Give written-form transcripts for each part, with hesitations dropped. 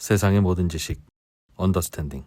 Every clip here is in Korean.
세상의 모든 지식 언더스탠딩.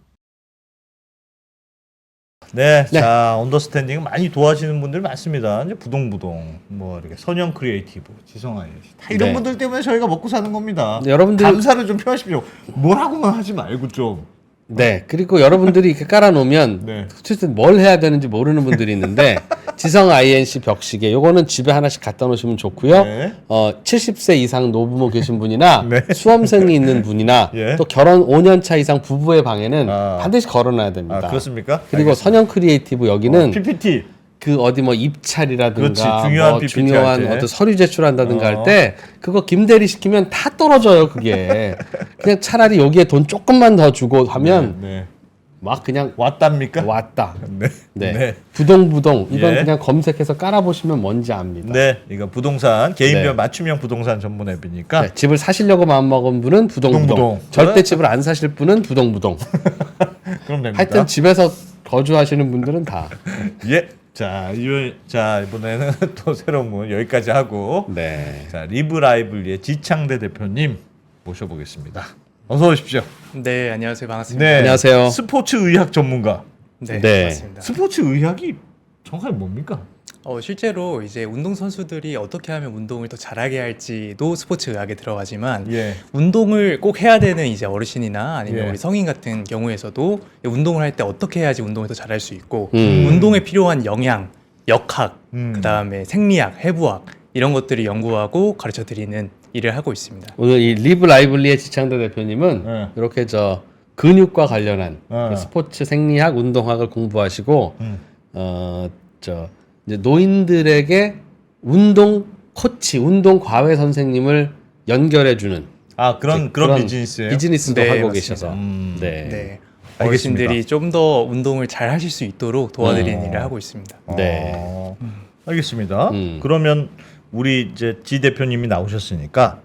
네, 자 언더스탠딩 많이 도와주시는 분들 많습니다. 이제 부동부동 뭐 이렇게 선영 크리에이티브, 지성아이 다 이런 네. 분들 때문에 저희가 먹고 사는 겁니다. 네, 여러분들 감사를 좀 표하십시오. 뭐라고만 하지 말고 좀. 네, 그리고 여러분들이 이렇게 깔아놓으면 네. 어쨌든 뭘 해야 되는지 모르는 분들이 있는데 지성 INC 벽시계 요거는 집에 하나씩 갖다 놓으시면 좋고요. 네. 70세 이상 노부모 계신 분이나 네. 수험생이 있는 분이나 예. 또 결혼 5년 차 이상 부부의 방에는 아. 반드시 걸어놔야 됩니다. 아 그렇습니까? 그리고 알겠습니다. 선영 크리에이티브 여기는 PPT. 그 어디 뭐 입찰이라든가 그렇지, 중요한 뭐 PPT 중요한 할 때. 어떤 서류 제출한다든가 어. 할 때 그거 김대리 시키면 다 떨어져요 그게. 그냥 차라리 여기에 돈 조금만 더 주고 하면 네. 막 그냥 왔답니까? 왔다. 네. 네. 네. 부동부동 이건 예. 그냥 검색해서 깔아보시면 뭔지 압니다. 네, 이거 부동산 개인별 네. 맞춤형 부동산 전문 앱이니까. 네, 집을 사시려고 마음먹은 분은 부동부동. 부동부동. 절대 집을 안 사실 분은 부동부동. 그럼 됩니다. 하여튼 집에서 거주하시는 분들은 다. 예. 자, 이번에는 또 새로운 분 여기까지 하고. 네. 자, 리브라이블리의 지창대 대표님 모셔보겠습니다. 어서 오십시오. 네, 안녕하세요. 반갑습니다. 네, 안녕하세요. 스포츠 의학 전문가. 네, 네. 맞습니다. 스포츠 의학이 정확하게 뭡니까? 실제로 이제 운동 선수들이 어떻게 하면 운동을 더 잘하게 할지도 스포츠 의학에 들어가지만 예. 운동을 꼭 해야 되는 이제 어르신이나 아니면 예. 우리 성인 같은 경우에서도 운동을 할 때 어떻게 해야지 운동을 더 잘할 수 있고 음. 운동에 필요한 영양, 역학, 음. 그다음에 생리학, 해부학 이런 것들을 연구하고 가르쳐 드리는 일을 하고 있습니다. 오늘 이 리브 라이블리의 지창대 대표님은 네. 이렇게 저 근육과 관련한 네. 스포츠 생리학, 운동학을 공부하시고 음. 저 이제 노인들에게 운동 코치, 운동 과외 선생님을 연결해 주는 아, 그런 비즈니스예요? 비즈니스도 네, 하고 맞습니다. 계셔서. 네. 네. 알겠습니다. 어르신들이 좀 더 운동을 잘 하실 수 있도록 도와드리는 일을 하고 있습니다. 네. 알겠습니다. 음. 그러면 우리 이제 지 대표님이 나오셨으니까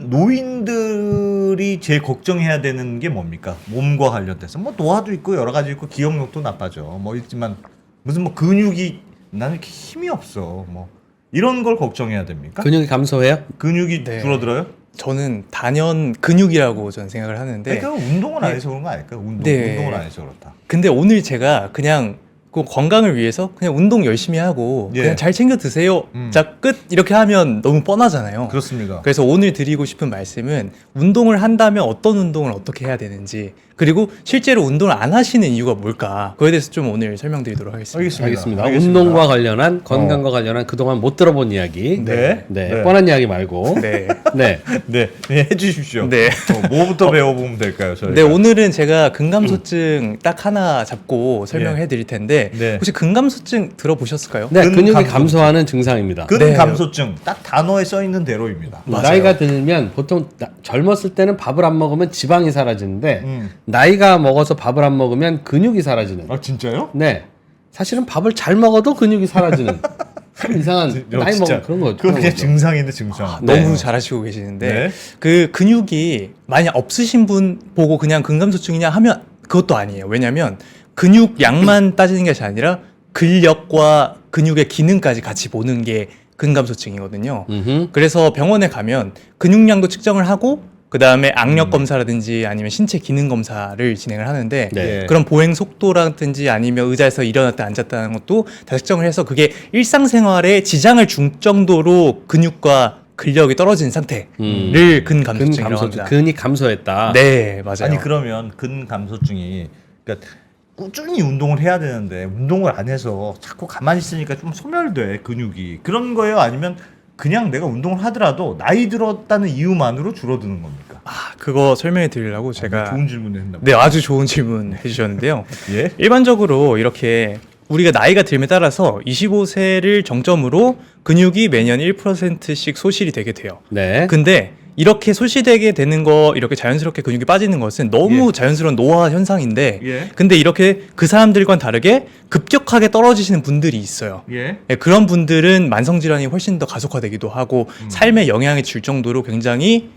노인들이 제일 걱정해야 되는 게 뭡니까? 몸과 관련돼서 뭐 노화도 있고 여러 가지 있고 기억력도 나빠져. 뭐 있지만 무슨 뭐 근육이 나는 이렇게 힘이 없어. 뭐 이런 걸 걱정해야 됩니까? 근육이 감소해요? 근육이 네. 줄어들어요? 저는 단연 근육이라고 저는 생각을 하는데 그러니까 운동을 안 해서 그런 거 아닐까? 네. 운동을 안 해서 그렇다. 근데 오늘 제가 그냥 그 건강을 위해서 그냥 운동 열심히 하고 예. 그냥 잘 챙겨 드세요. 자, 끝 이렇게 하면 너무 뻔하잖아요. 그렇습니다. 그래서 오늘 드리고 싶은 말씀은 운동을 한다면 어떤 운동을 어떻게 해야 되는지 그리고 실제로 운동을 안 하시는 이유가 뭘까 그거에 대해서 좀 오늘 설명드리도록 하겠습니다. 알겠습니다. 운동과 관련한 건강과 관련한 그동안 못 들어본 이야기. 네. 네. 뻔한 이야기 말고. 네. 네. 네, 네, 해주십시오. 네. 뭐부터 배워보면 될까요, 저희가? 네, 오늘은 제가 근감소증 딱 하나 잡고 설명해 드릴 텐데 네. 혹시 근감소증 들어보셨을까요? 네, 근육이 근감소증. 감소하는 증상입니다. 근감소증 딱 단어에 써 있는 대로입니다. 맞아요. 나이가 들면 보통 젊었을 때는 밥을 안 먹으면 지방이 사라지는데 음. 나이가 먹어서 밥을 안 먹으면 근육이 사라지는. 아 진짜요? 네. 사실은 밥을 잘 먹어도 근육이 사라지는. 참 이상한 나이 진짜. 먹으면 그런 거. 그건 그냥 거죠. 증상인데 증상. 너무 잘하시고 계시는데 네. 그 근육이 만약 없으신 분 보고 그냥 근감소증이냐 하면 그것도 아니에요. 왜냐하면 근육 양만 따지는 것이 아니라 근력과 근육의 기능까지 같이 보는 게 근감소증이거든요. 음흠. 그래서 병원에 가면 근육량도 측정을 하고 그 다음에 악력 검사라든지 아니면 신체 기능 검사를 진행을 하는데 네. 그런 보행 속도라든지 아니면 의자에서 일어났다 앉았다는 것도 다 측정을 해서 그게 일상생활에 지장을 줄 정도로 근육과 근력이 떨어진 상태를 근감소증이라고 합니다. 근이 감소했다. 네, 맞아요. 아니 그러면 근감소증이 그러니까 꾸준히 운동을 해야 되는데 운동을 안 해서 자꾸 가만히 있으니까 좀 소멸돼 근육이 그런 거예요? 아니면 그냥 내가 운동을 하더라도 나이 들었다는 이유만으로 줄어드는 겁니까? 그거 설명해 드리려고 제가 좋은 질문을 했나 봐요. 네, 아주 좋은 질문 해주셨는데요. 예? 일반적으로 이렇게 우리가 나이가 들에 따라서 25세를 정점으로 근육이 매년 1%씩 소실이 되게 돼요. 네. 근데 이렇게 소실되게 되는 거 이렇게 자연스럽게 근육이 빠지는 것은 너무 자연스러운 노화 현상인데 예. 근데 이렇게 그 사람들과는 다르게 급격하게 떨어지시는 분들이 있어요. 예? 네, 그런 분들은 만성질환이 훨씬 더 가속화되기도 하고 삶에 영향이 줄 정도로 굉장히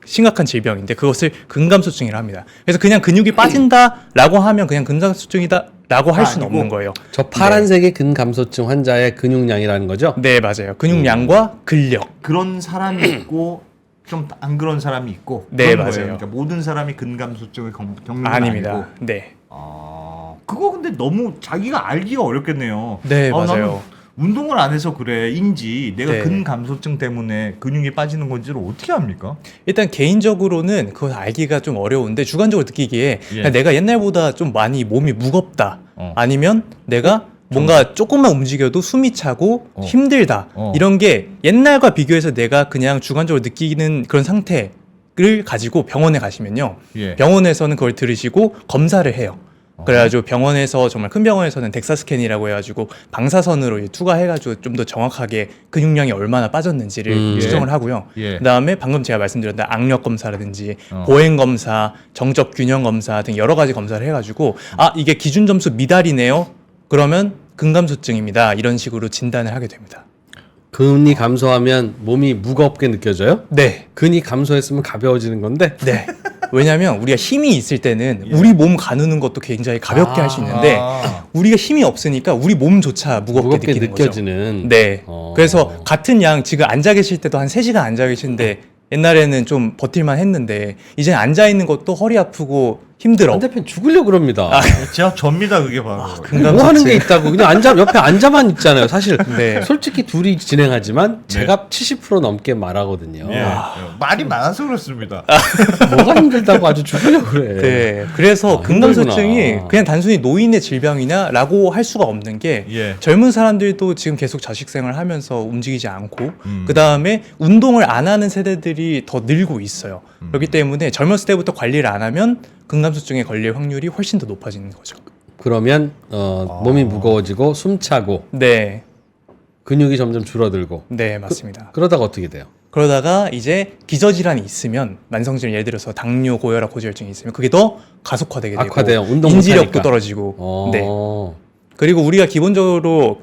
심각한 질병인데 그것을 근감소증이라 합니다. 그래서 그냥 근육이 빠진다라고 하면 그냥 근감소증이다라고 할 수는 아니고 없는 거예요. 저 파란색이 근감소증 환자의 근육량이라는 거죠? 네, 맞아요. 근육량과 근력. 그런 사람이 있고 좀 안 그런 사람이 있고. 네, 그런 맞아요. 거예요. 그러니까 모든 사람이 근감소증을 겪는 건 아닙니다. 아니고. 네. 그거 근데 너무 자기가 알기가 어렵겠네요. 네, 나는 맞아요. 운동을 안 해서 그래인지 내가 네. 근감소증 때문에 근육이 빠지는 건지를 어떻게 합니까? 일단 개인적으로는 그걸 알기가 좀 어려운데 주관적으로 느끼기에 예. 그냥 내가 옛날보다 좀 많이 몸이 무겁다. 어. 아니면 내가 뭔가 조금만 움직여도 숨이 차고 어. 힘들다. 어. 이런 게 옛날과 비교해서 내가 그냥 주관적으로 느끼는 그런 상태를 가지고 병원에 가시면요. 예. 병원에서는 그걸 들으시고 검사를 해요. 그래가지고 병원에서 정말 큰 병원에서는 덱사 스캔이라고 해가지고 방사선으로 이제 투과해가지고 좀 더 정확하게 근육량이 얼마나 빠졌는지를 추정을 하고요. 예. 그다음에 방금 제가 말씀드렸던 악력 검사라든지 어. 보행 검사, 정적 균형 검사 등 여러 가지 검사를 해가지고 이게 기준 점수 미달이네요. 그러면 근감소증입니다. 이런 식으로 진단을 하게 됩니다. 근이 감소하면 몸이 무겁게 느껴져요? 네. 근이 감소했으면 가벼워지는 건데. 네. 왜냐하면 우리가 힘이 있을 때는 우리 몸 가누는 것도 굉장히 가볍게 할 수 있는데 우리가 힘이 없으니까 우리 몸조차 무겁게 느끼는 거죠. 느껴지는. 네. 그래서 같은 양 지금 앉아 계실 때도 한 3시간 앉아 계신데 옛날에는 좀 버틸만 했는데 이제 앉아 있는 것도 허리 아프고 힘들어. 반대편 죽으려고 그럽니다. 제가 접니다 그게 바로. 뭐 하는 게 있다고 그냥 옆에 앉아만 있잖아요. 사실 네. 솔직히 둘이 진행하지만 제가 70% 넘게 말하거든요. 예. 말이 많아서 그렇습니다. 뭐가 힘들다고 아주 죽으려고 그래. 네. 그래서 근감소증이 힘들구나. 그냥 단순히 노인의 질병이냐라고 할 수가 없는 게 예. 젊은 사람들도 지금 계속 자식 생활을 하면서 움직이지 않고 그다음에 운동을 안 하는 세대들이 더 늘고 있어요. 그렇기 때문에 젊었을 때부터 관리를 안 하면 근감소증에 걸릴 확률이 훨씬 더 높아지는 거죠. 그러면 몸이 무거워지고 숨차고 네. 근육이 점점 줄어들고 네, 맞습니다. 그러다가 어떻게 돼요? 그러다가 이제 기저질환이 있으면 만성질환 예를 들어서 당뇨, 고혈압, 고지혈증이 있으면 그게 더 가속화되게 되고 악화돼요. 운동 인지력도 못하니까. 떨어지고 네. 그리고 우리가 기본적으로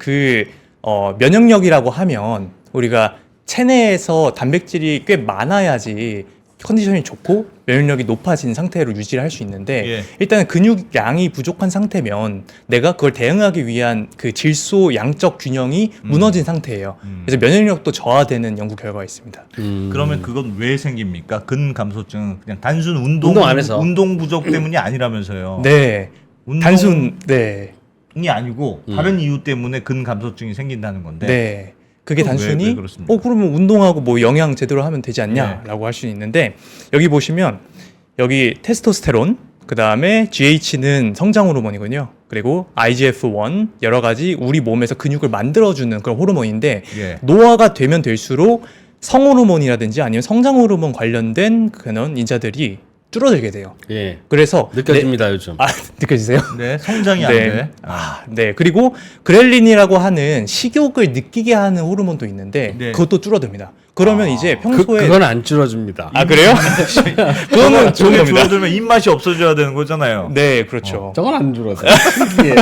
면역력이라고 하면 우리가 체내에서 단백질이 꽤 많아야지 컨디션이 좋고 면역력이 높아진 상태로 유지를 할 수 있는데 예. 일단은 근육량이 부족한 상태면 내가 그걸 대응하기 위한 그 질소 양적 균형이 무너진 상태예요. 그래서 면역력도 저하되는 연구 결과가 있습니다. 그러면 그건 왜 생깁니까? 근감소증은 그냥 단순 운동 안 해서. 운동 부족 때문이 아니라면서요. 네. 운동이 단순 네. 아니고 다른 이유 때문에 근감소증이 생긴다는 건데. 네. 그게 그럼 단순히 왜 그렇습니까? 그러면 운동하고 뭐 영양 제대로 하면 되지 않냐라고 할 수 있는데 여기 보시면 여기 테스토스테론 그다음에 GH는 성장 호르몬이군요. 그리고 IGF-1 여러 가지 우리 몸에서 근육을 만들어 주는 그런 호르몬인데 예. 노화가 되면 될수록 성호르몬이라든지 아니면 성장 호르몬 관련된 그런 인자들이 줄어들게 돼요. 예. 그래서 느껴집니다 요즘. 느껴지세요? 네, 성장이 안 네. 돼. 네. 그리고 그렐린이라고 하는 식욕을 느끼게 하는 호르몬도 있는데 네. 그것도 줄어듭니다. 그러면 이제 평소에 그건 안 줄어줍니다. 그래요? 그거는 좋은 저게 겁니다. 줄어들면 입맛이 없어져야 되는 거잖아요. 네, 그렇죠. 저건 안 줄어들어. 신기해.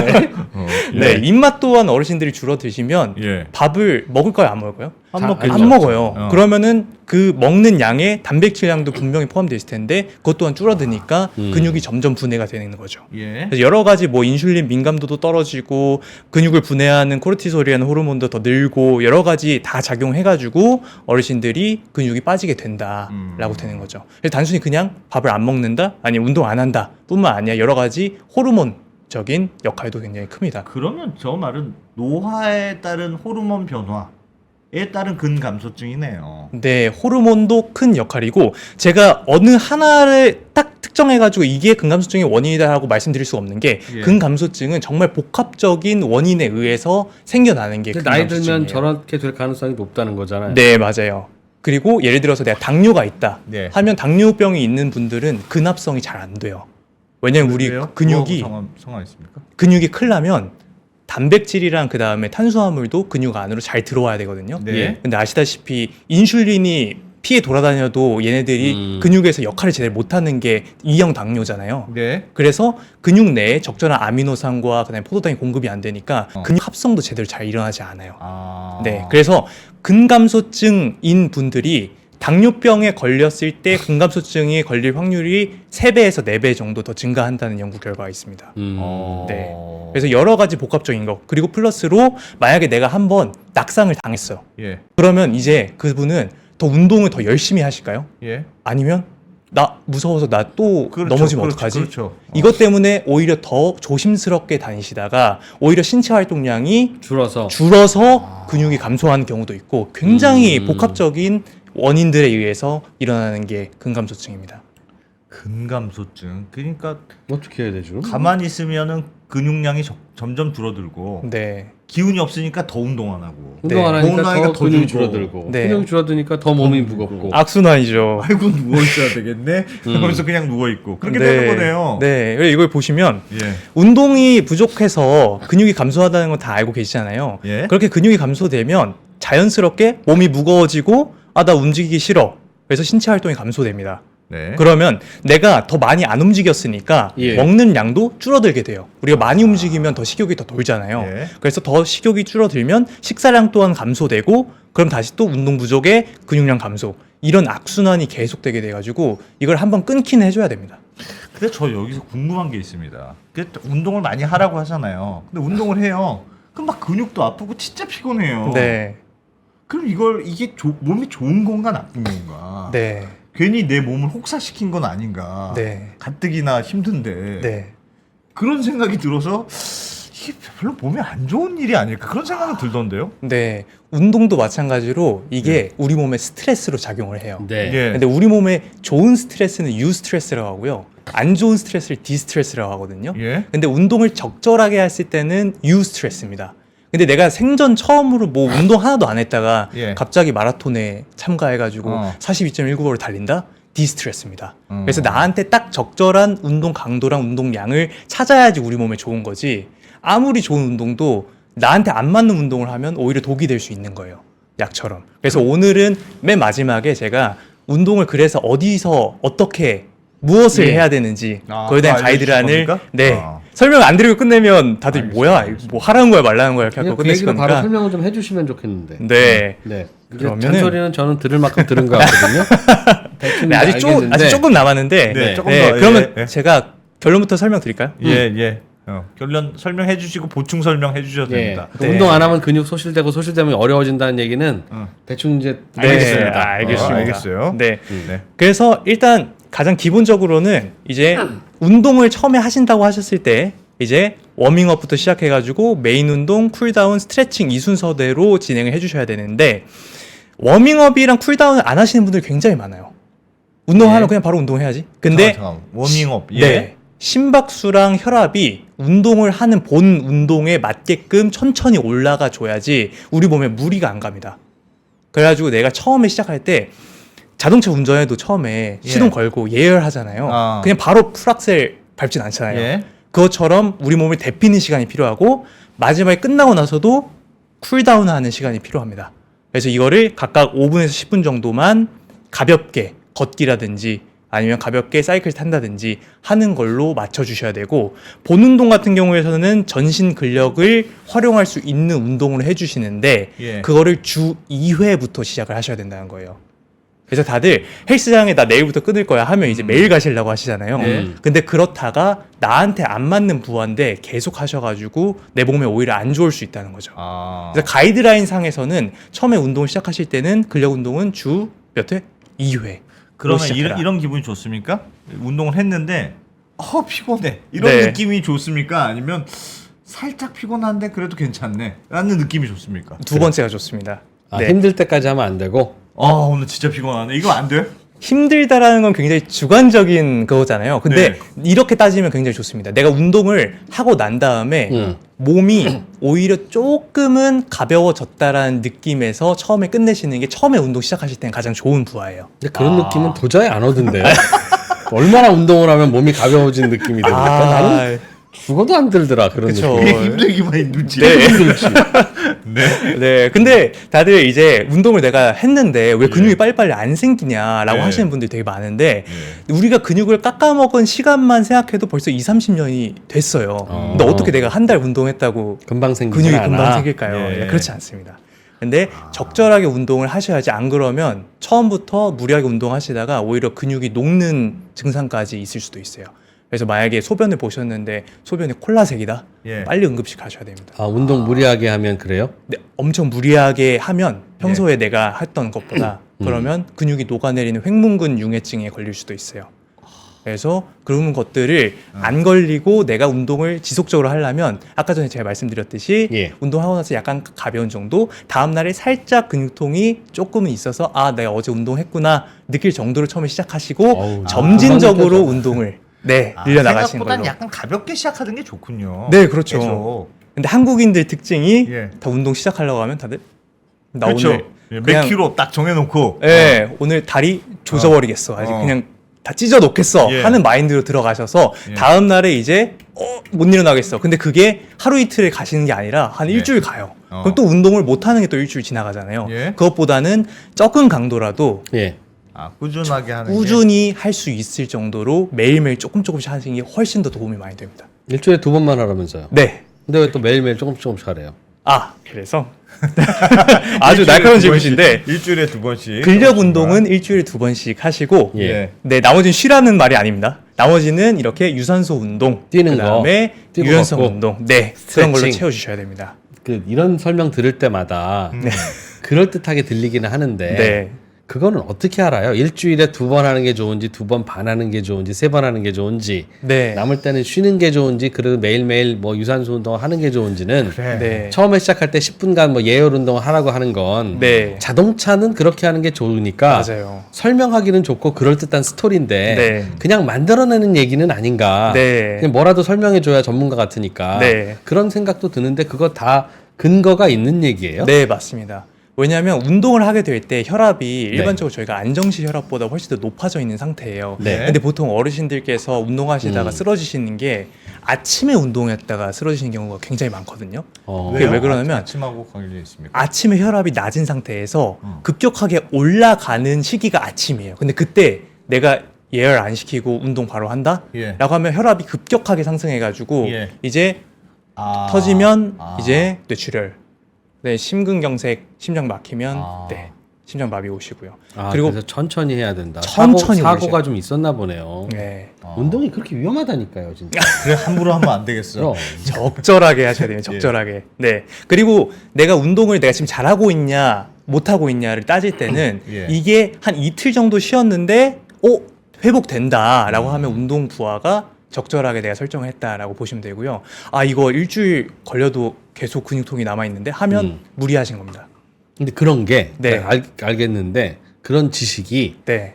네, 입맛 또한 어르신들이 줄어드시면 예. 밥을 먹을까요, 안 먹을까요? 안 안 먹겠죠. 안 먹어요. 어. 그러면은 그 먹는 양에 단백질량도 분명히 포함되어 있을 텐데 그것 또한 줄어드니까 근육이 점점 분해가 되는 거죠. 예. 그래서 여러 가지 뭐 인슐린 민감도도 떨어지고 근육을 분해하는 코르티솔이라는 호르몬도 더 늘고 여러 가지 다 작용해가지고 어르신들이 근육이 빠지게 된다라고 되는 거죠. 그래서 단순히 그냥 밥을 안 먹는다, 아니 운동 안 한다 뿐만 아니라 여러 가지 호르몬적인 역할도 굉장히 큽니다. 그러면 저 말은 노화에 따른 호르몬 변화에 따른 근감소증이네요. 네, 호르몬도 큰 역할이고 제가 어느 하나를 딱 특정해가지고 이게 근감소증의 원인이다라고 말씀드릴 수가 없는 게 예. 근감소증은 정말 복합적인 원인에 의해서 생겨나는 게 근데 나이 근감소증이에요. 들면 저렇게 될 가능성이 높다는 거잖아요. 네, 맞아요. 그리고 예를 들어서 내가 당뇨가 있다 네. 하면 당뇨병이 있는 분들은 근합성이 잘 안 돼요. 왜냐면 우리 왜요? 근육이 상황 있습니까? 근육이 크려면 단백질이랑 그 다음에 탄수화물도 근육 안으로 잘 들어와야 되거든요. 네. 근데 아시다시피 인슐린이 피에 돌아다녀도 얘네들이 근육에서 역할을 제대로 못하는 게 E형 당뇨잖아요. 네. 그래서 근육 내에 적절한 아미노산과 그다음에 포도당이 공급이 안 되니까 근육 합성도 제대로 잘 일어나지 않아요. 네, 그래서 근감소증인 분들이 당뇨병에 걸렸을 때 근감소증이 걸릴 확률이 3배에서 4배 정도 더 증가한다는 연구 결과가 있습니다. 네. 그래서 여러 가지 복합적인 거 그리고 플러스로 만약에 내가 한번 낙상을 당했어요. 예. 그러면 이제 그분은 더 운동을 더 열심히 하실까요? 예. 아니면 나 무서워서 나 또 그렇죠, 넘어지면 그렇죠, 어떡하지? 그렇죠. 이것 때문에 오히려 더 조심스럽게 다니시다가 오히려 신체 활동량이 줄어서 근육이 감소하는 경우도 있고 굉장히 복합적인 원인들에 의해서 일어나는 게 근감소증입니다. 근감소증. 그러니까 어떻게 해야 되죠? 가만히 있으면은 근육량이 점점 줄어들고 네. 기운이 없으니까 더 운동 안 하고. 운동 안 네. 하니까 운동하니까 더 더 근육이 줄고. 줄어들고 네. 근육이 줄어드니까 더 몸이 무겁고 악순환이죠. 아이고 누워 있어야 되겠네. 그러면서 그냥 누워 있고 그렇게 네. 되는 거네요. 네. 이걸 보시면 예. 운동이 부족해서 근육이 감소하다는 건 다 알고 계시잖아요. 예. 그렇게 근육이 감소되면 자연스럽게 몸이 무거워지고 아, 나 움직이기 싫어. 그래서 신체 활동이 감소됩니다. 네. 그러면 내가 더 많이 안 움직였으니까 예. 먹는 양도 줄어들게 돼요. 우리가 많이 움직이면 더 식욕이 더 돌잖아요. 예. 그래서 더 식욕이 줄어들면 식사량 또한 감소되고 그럼 다시 또 운동 부족에 근육량 감소. 이런 악순환이 계속되게 돼가지고 이걸 한번 끊기는 해줘야 됩니다. 근데 저 여기서 궁금한 게 있습니다. 운동을 많이 하라고 하잖아요. 근데 운동을 해요. 그럼 막 근육도 아프고 진짜 피곤해요. 네. 그럼 이게 몸이 좋은 건가 나쁜 건가? 네. 괜히 내 몸을 혹사시킨 건 아닌가? 네. 가뜩이나 힘든데 네. 그런 생각이 들어서 이게 별로 몸에 안 좋은 일이 아닐까 그런 생각은 들던데요. 네. 운동도 마찬가지로 이게 우리 몸에 스트레스로 작용을 해요. 네. 예. 근데 우리 몸에 좋은 스트레스는 유스트레스라고 하고요. 안 좋은 스트레스를 디스트레스라고 하거든요. 예. 근데 운동을 적절하게 했을 때는 유스트레스입니다. 근데 내가 생전 처음으로 뭐 운동 하나도 안 했다가 예. 갑자기 마라톤에 참가해가지고 42.195를 달린다? 디스트레스입니다. 그래서 나한테 딱 적절한 운동 강도랑 운동량을 찾아야지 우리 몸에 좋은 거지 아무리 좋은 운동도 나한테 안 맞는 운동을 하면 오히려 독이 될 수 있는 거예요. 약처럼. 그래서 오늘은 맨 마지막에 제가 운동을 그래서 어디서 어떻게 무엇을 예. 해야 되는지 아, 그거에 대한 그거 알려주실 가이드라인을 겁니까? 네 아. 설명 안 드리고 끝내면 다들 알겠습니다, 뭐야 알겠습니다. 뭐 하라는 거야 말라는 거야 이렇게 그냥 하고 그 끝내실 얘기를 바로 거니까 설명을 좀 해주시면 좋겠는데. 네. 네. 그러면은- 잔소리는 저는 들을 만큼 들은 것 같거든요. 대충 네, 아직 조금 남았는데 네, 조금 더, 그러면 예, 예. 제가 결론부터 설명드릴까요? 예. 결론 설명해 주시고 보충 설명해 주셔도 예. 됩니다. 그 네. 운동 안 하면 근육 소실되고 소실되면 어려워진다는 얘기는 대충 이제 네, 알겠습니다. 알겠습니다. 알겠어요. 네. 네. 그래서 일단 가장 기본적으로는 이제 운동을 처음에 하신다고 하셨을 때 이제 워밍업부터 시작해가지고 메인 운동, 쿨다운, 스트레칭 이 순서대로 진행을 해주셔야 되는데 워밍업이랑 쿨다운을 안 하시는 분들이 굉장히 많아요. 운동하면 예. 그냥 바로 운동해야지. 근데 잠깐만. 워밍업. 예. 네. 심박수랑 혈압이 운동을 하는 본 운동에 맞게끔 천천히 올라가 줘야지 우리 몸에 무리가 안 갑니다. 그래가지고 내가 처음에 시작할 때 자동차 운전해도 처음에 시동 걸고 예열하잖아요. 아. 그냥 바로 풀악셀 밟진 않잖아요. 예. 그것처럼 우리 몸을 데피는 시간이 필요하고 마지막에 끝나고 나서도 쿨다운하는 시간이 필요합니다. 그래서 이거를 각각 5분에서 10분 정도만 가볍게 걷기라든지 아니면 가볍게 사이클 탄다든지 하는 걸로 맞춰주셔야 되고 본 운동 같은 경우에서는 전신 근력을 활용할 수 있는 운동을 해주시는데 예. 그거를 주 2회부터 시작을 하셔야 된다는 거예요. 그래서 다들 헬스장에 나 내일부터 끊을 거야 하면 이제 매일 가시려고 하시잖아요. 근데 그렇다가 나한테 안 맞는 부하인데 계속 하셔가지고 내 몸에 오히려 안 좋을 수 있다는 거죠. 아. 그래서 가이드라인 상에서는 처음에 운동을 시작하실 때는 근력 운동은 주 몇 회? 2회. 그러면 이런 기분이 좋습니까? 운동을 했는데 피곤해. 이런 네. 느낌이 좋습니까? 아니면 살짝 피곤한데 그래도 괜찮네. 라는 느낌이 좋습니까? 두 번째가 좋습니다. 아, 네. 힘들 때까지 하면 안 되고. 오늘 진짜 피곤하네. 이거 안 돼요? 힘들다라는 건 굉장히 주관적인 그거잖아요. 근데 네. 이렇게 따지면 굉장히 좋습니다. 내가 운동을 하고 난 다음에 몸이 오히려 조금은 가벼워졌다라는 느낌에서 처음에 끝내시는 게 처음에 운동 시작하실 때는 가장 좋은 부하예요. 근데 그런 느낌은 도저히 안 오던데요. 얼마나 운동을 하면 몸이 가벼워진 느낌이 듭니까? 나는 죽어도 안 들더라 그런 그쵸. 느낌. 이게 힘들기만 힘들지. 네. 힘들지. 네. 네, 근데 다들 이제 운동을 내가 했는데 왜 근육이 빨리빨리 안 생기냐라고 네. 하시는 분들이 되게 많은데 우리가 근육을 깎아먹은 시간만 생각해도 벌써 20-30년이 됐어요. 근데 어떻게 내가 한 달 운동했다고 금방 생기지 근육이 않아. 금방 생길까요? 예. 네, 그렇지 않습니다. 근데 적절하게 운동을 하셔야지 안 그러면 처음부터 무리하게 운동하시다가 오히려 근육이 녹는 증상까지 있을 수도 있어요. 그래서 만약에 소변을 보셨는데 소변이 콜라색이다? 예. 빨리 응급실 가셔야 됩니다. 운동 무리하게 하면 그래요? 네, 엄청 무리하게 하면 평소에 내가 했던 것보다 그러면 근육이 녹아내리는 횡문근 융해증에 걸릴 수도 있어요. 그래서 그런 것들을 안 걸리고 내가 운동을 지속적으로 하려면 아까 전에 제가 말씀드렸듯이 예. 운동하고 나서 약간 가벼운 정도, 다음 날에 살짝 근육통이 조금은 있어서 아 내가 어제 운동했구나 느낄 정도로 처음에 시작하시고 어우, 점진적으로 금방 운동을 늘려나가시는 생각보다는 걸로. 약간 가볍게 시작하는 게 좋군요. 네, 그렇죠. 계속. 근데 한국인들 특징이 예. 다 운동 시작하려고 하면 다들 나 그렇죠. 오늘 예, 몇 그냥- 킬로 딱 정해놓고. 예, 오늘 다리 조져버리겠어. 아직 그냥 다 찢어 놓겠어 예. 하는 마인드로 들어가셔서 예. 다음 날에 이제 못 일어나겠어. 근데 그게 하루 이틀에 가시는 게 아니라 한 예. 일주일 가요. 어. 그럼 또 운동을 못 하는 게 또 일주일 지나가잖아요. 예. 그것보다는 적은 강도라도 예. 꾸준하게 하는 꾸준히 할 수 있을 정도로 매일매일 조금씩 하시는 게 훨씬 더 도움이 많이 됩니다. 일주일에 2번만 하라면서요. 네. 근데 왜 또 매일매일 조금씩 하래요? 아, 그래서 아주 날카로운 질문인데 일주일에 2번씩 근력 운동은 일주일에 2번씩 하시고 예. 네, 나머지는 쉬라는 말이 아닙니다. 나머지는 이렇게 유산소 운동, 뛰는 거, 그다음에 뛰고 유연성 걷고, 운동, 네 그런 걸로 스트레칭. 채워주셔야 됩니다. 그 이런 설명 들을 때마다 그럴 듯하게 들리기는 하는데 네. 그거는 어떻게 알아요? 일주일에 2번 하는 게 좋은지 2번 반 하는 게 좋은지 3번 하는 게 좋은지 네. 남을 때는 쉬는 게 좋은지 그래도 매일매일 뭐 유산소 운동을 하는 게 좋은지는 그래. 네. 처음에 시작할 때 10분간 뭐 예열 운동을 하라고 하는 건 네. 자동차는 그렇게 하는 게 좋으니까 맞아요. 설명하기는 좋고 그럴듯한 스토리인데 네. 그냥 만들어내는 얘기는 아닌가. 네. 그냥 뭐라도 설명해줘야 전문가 같으니까 네. 그런 생각도 드는데 그거 다 근거가 있는 얘기예요? 네, 맞습니다. 왜냐하면 운동을 하게 될 때 혈압이 일반적으로 저희가 안정시 혈압보다 훨씬 더 높아져 있는 상태예요. 네. 근데 보통 어르신들께서 운동하시다가 쓰러지시는 게 아침에 운동했다가 쓰러지시는 경우가 굉장히 많거든요. 그게 왜 그러냐면 아침하고 관련이 있습니까? 아침에 혈압이 낮은 상태에서 급격하게 올라가는 시기가 아침이에요. 근데 그때 내가 예열 안 시키고 운동 바로 한다? 예. 라고 하면 혈압이 급격하게 상승해가지고 예. 이제 터지면 이제 뇌출혈, 네, 심근경색, 심장 막히면 네, 심장마비 오시고요. 그리고 그래서 천천히 해야 된다. 천천히 사고가 올리셔야 좀 있었나 보네요. 네, 운동이 그렇게 위험하다니까요, 진짜. 그래 함부로 하면 안 되겠어. 그럼. 적절하게 하셔야 돼요. 적절하게. 네. 그리고 내가 운동을 내가 지금 잘하고 있냐, 못하고 있냐를 따질 때는 예. 이게 한 이틀 정도 쉬었는데, 회복된다라고 하면 운동 부하가 적절하게 내가 설정을 했다라고 보시면 되고요. 아, 이거 일주일 걸려도 계속 근육통이 남아있는데 하면 무리하신 겁니다. 근데 그런 게 네. 알겠는데 그런 지식이 네.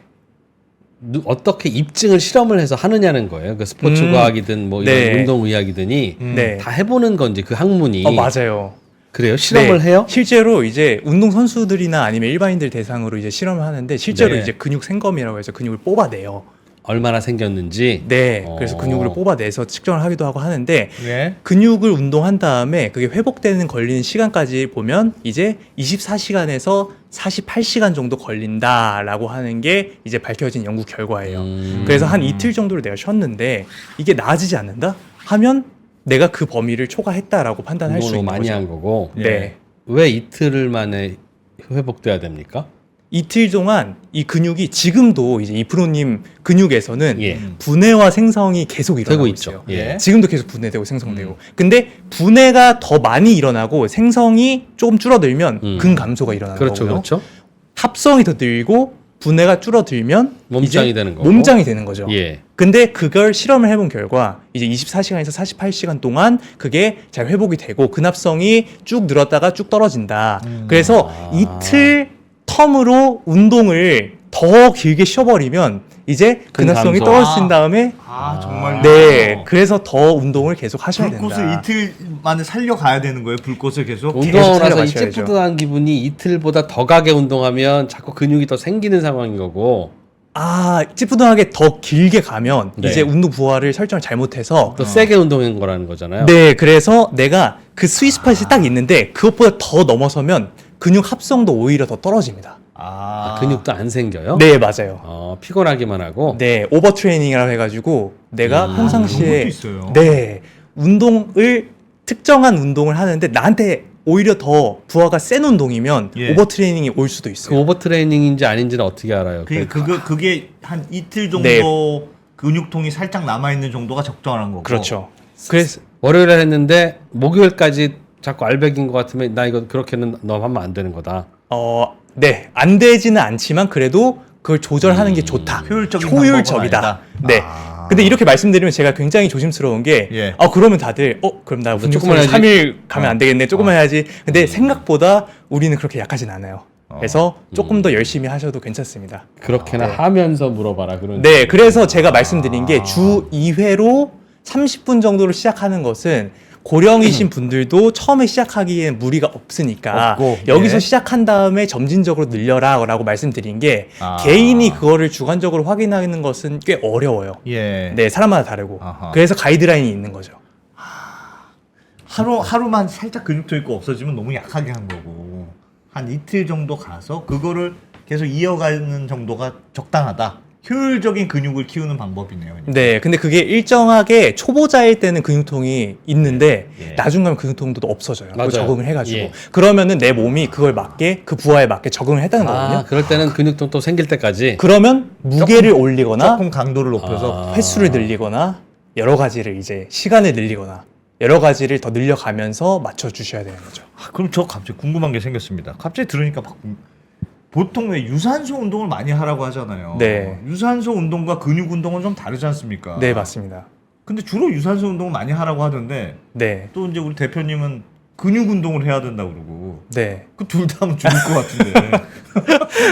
어떻게 입증을 실험을 해서 하느냐는 거예요. 그 스포츠 과학이든 뭐 이런 네. 운동 의학이든이 네. 다 해보는 건지 그 학문이 맞아요. 그래요? 실험을 네. 해요? 실제로 이제 운동 선수들이나 아니면 일반인들 대상으로 이제 실험을 하는데 실제로 네. 이제 근육 생검이라고 해서 근육을 뽑아내요. 얼마나 생겼는지. 네. 그래서 근육을 뽑아내서 측정을 하기도 하고 하는데 예. 근육을 운동한 다음에 그게 회복되는 걸리는 시간까지 보면 이제 24시간에서 48시간 정도 걸린다라고 하는 게 이제 밝혀진 연구 결과예요. 그래서 한 이틀 정도를 내가 쉬었는데 이게 나아지지 않는다 하면 내가 그 범위를 초과했다라고 판단할 수 운동을 있는 많이 거죠. 한 거고. 네. 왜 이틀 만에 회복돼야 됩니까? 이틀 동안 이 근육이 지금도 이제 이프로님 근육에서는 예. 분해와 생성이 계속 일어나고 되고 있어요. 있죠. 예. 지금도 계속 분해되고 생성되고. 근데 분해가 더 많이 일어나고 생성이 조금 줄어들면 근감소가 일어나는 그렇죠, 거고요. 그렇죠. 합성이 더 늘고 분해가 줄어들면 몸짱이 이제 되는 거고. 몸짱이 되는 거죠. 예. 근데 그걸 실험을 해본 결과 이제 24시간에서 48시간 동안 그게 잘 회복이 되고 근합성이 쭉 늘었다가 쭉 떨어진다. 그래서 이틀 텀으로 운동을 더 길게 쉬어버리면 이제 근합성이 근감소. 떨어진 다음에 정말. 네, 그래서 더 운동을 계속 하셔야 불꽃을 된다. 이틀 만에 살려가야 되는 거예요. 불꽃을 계속. 운동하고 나서 이 살려가셔야죠. 찌뿌둥한 기분이 이틀보다 더 가게 운동하면 자꾸 근육이 더 생기는 상황인 거고 찌뿌둥하게 더 길게 가면 네. 이제 운동 부하를 설정을 잘못해서 또 세게 운동한 거라는 거잖아요. 네, 그래서 내가 그 스윗 스팟이 딱 있는데 그것보다 더 넘어서면 근육 합성도 오히려 더 떨어집니다. 근육도 안 생겨요? 네, 맞아요. 피곤하기만 하고. 네, 오버 트레이닝이라고 해가지고 내가 그런 평상시에 것도 있어요. 네, 운동을 특정한 운동을 하는데 나한테 오히려 더 부하가 센 운동이면 예. 오버 트레이닝이 올 수도 그 있어요. 오버 트레이닝인지 아닌지는 어떻게 알아요? 그게 한 이틀 정도 네. 근육통이 살짝 남아 있는 정도가 적정한 거고. 그렇죠. 그래서 월요일에 했는데 목요일까지 자꾸 알백인 것 같으면 나 이거 그렇게는 너 하면 안 되는 거다. 네, 안 되지는 않지만 그래도 그걸 조절하는 게 좋다. 효율적인 효율적이다. 방법은 아니다. 네. 아. 근데 이렇게 말씀드리면 제가 굉장히 조심스러운 게, 예. 그러면 다들, 그럼 나 조금만 운동선수 해야지. 3일 가면 안 되겠네. 조금만 해야지. 근데 생각보다 우리는 그렇게 약하진 않아요. 그래서 조금 더 열심히 하셔도 괜찮습니다. 그렇게나 하면서 물어봐라 그런. 네, 그래서 제가 말씀드린 게 주 2회로 30분 정도로 시작하는 것은 고령이신 분들도 처음에 시작하기엔 무리가 없으니까 없고, 여기서 예. 시작한 다음에 점진적으로 늘려라라고 말씀드린 게 아. 개인이 그거를 주관적으로 확인하는 것은 꽤 어려워요. 예. 네, 사람마다 다르고. 아하. 그래서 가이드라인이 있는 거죠. 하루만 살짝 근육도 있고 없어지면 너무 약하게 한 거고 한 이틀 정도 가서 그거를 계속 이어가는 정도가 적당하다. 효율적인 근육을 키우는 방법이네요. 네, 근데 그게 일정하게 초보자일 때는 근육통이 있는데 예. 나중 가면 근육통도 없어져요. 그거 맞아요. 적응을 해가지고 예. 그러면은 내 몸이 그걸 맞게 그 부하에 맞게 적응을 했다는 거거든요. 그럴 때는 근육통 또 생길 때까지. 그러면 무게를 올리거나 조금 강도를 높여서 횟수를 늘리거나 여러 가지를 이제 시간을 늘리거나 여러 가지를 더 늘려가면서 맞춰 주셔야 되는 거죠. 그럼 저 갑자기 궁금한 게 생겼습니다. 갑자기 들으니까 보통 왜 유산소 운동을 많이 하라고 하잖아요. 네. 유산소 운동과 근육 운동은 좀 다르지 않습니까? 네, 맞습니다. 근데 주로 유산소 운동을 많이 하라고 하던데 네, 또 이제 우리 대표님은 근육 운동을 해야 된다고 그러고 네, 그 둘 다 하면 죽을 것 같은데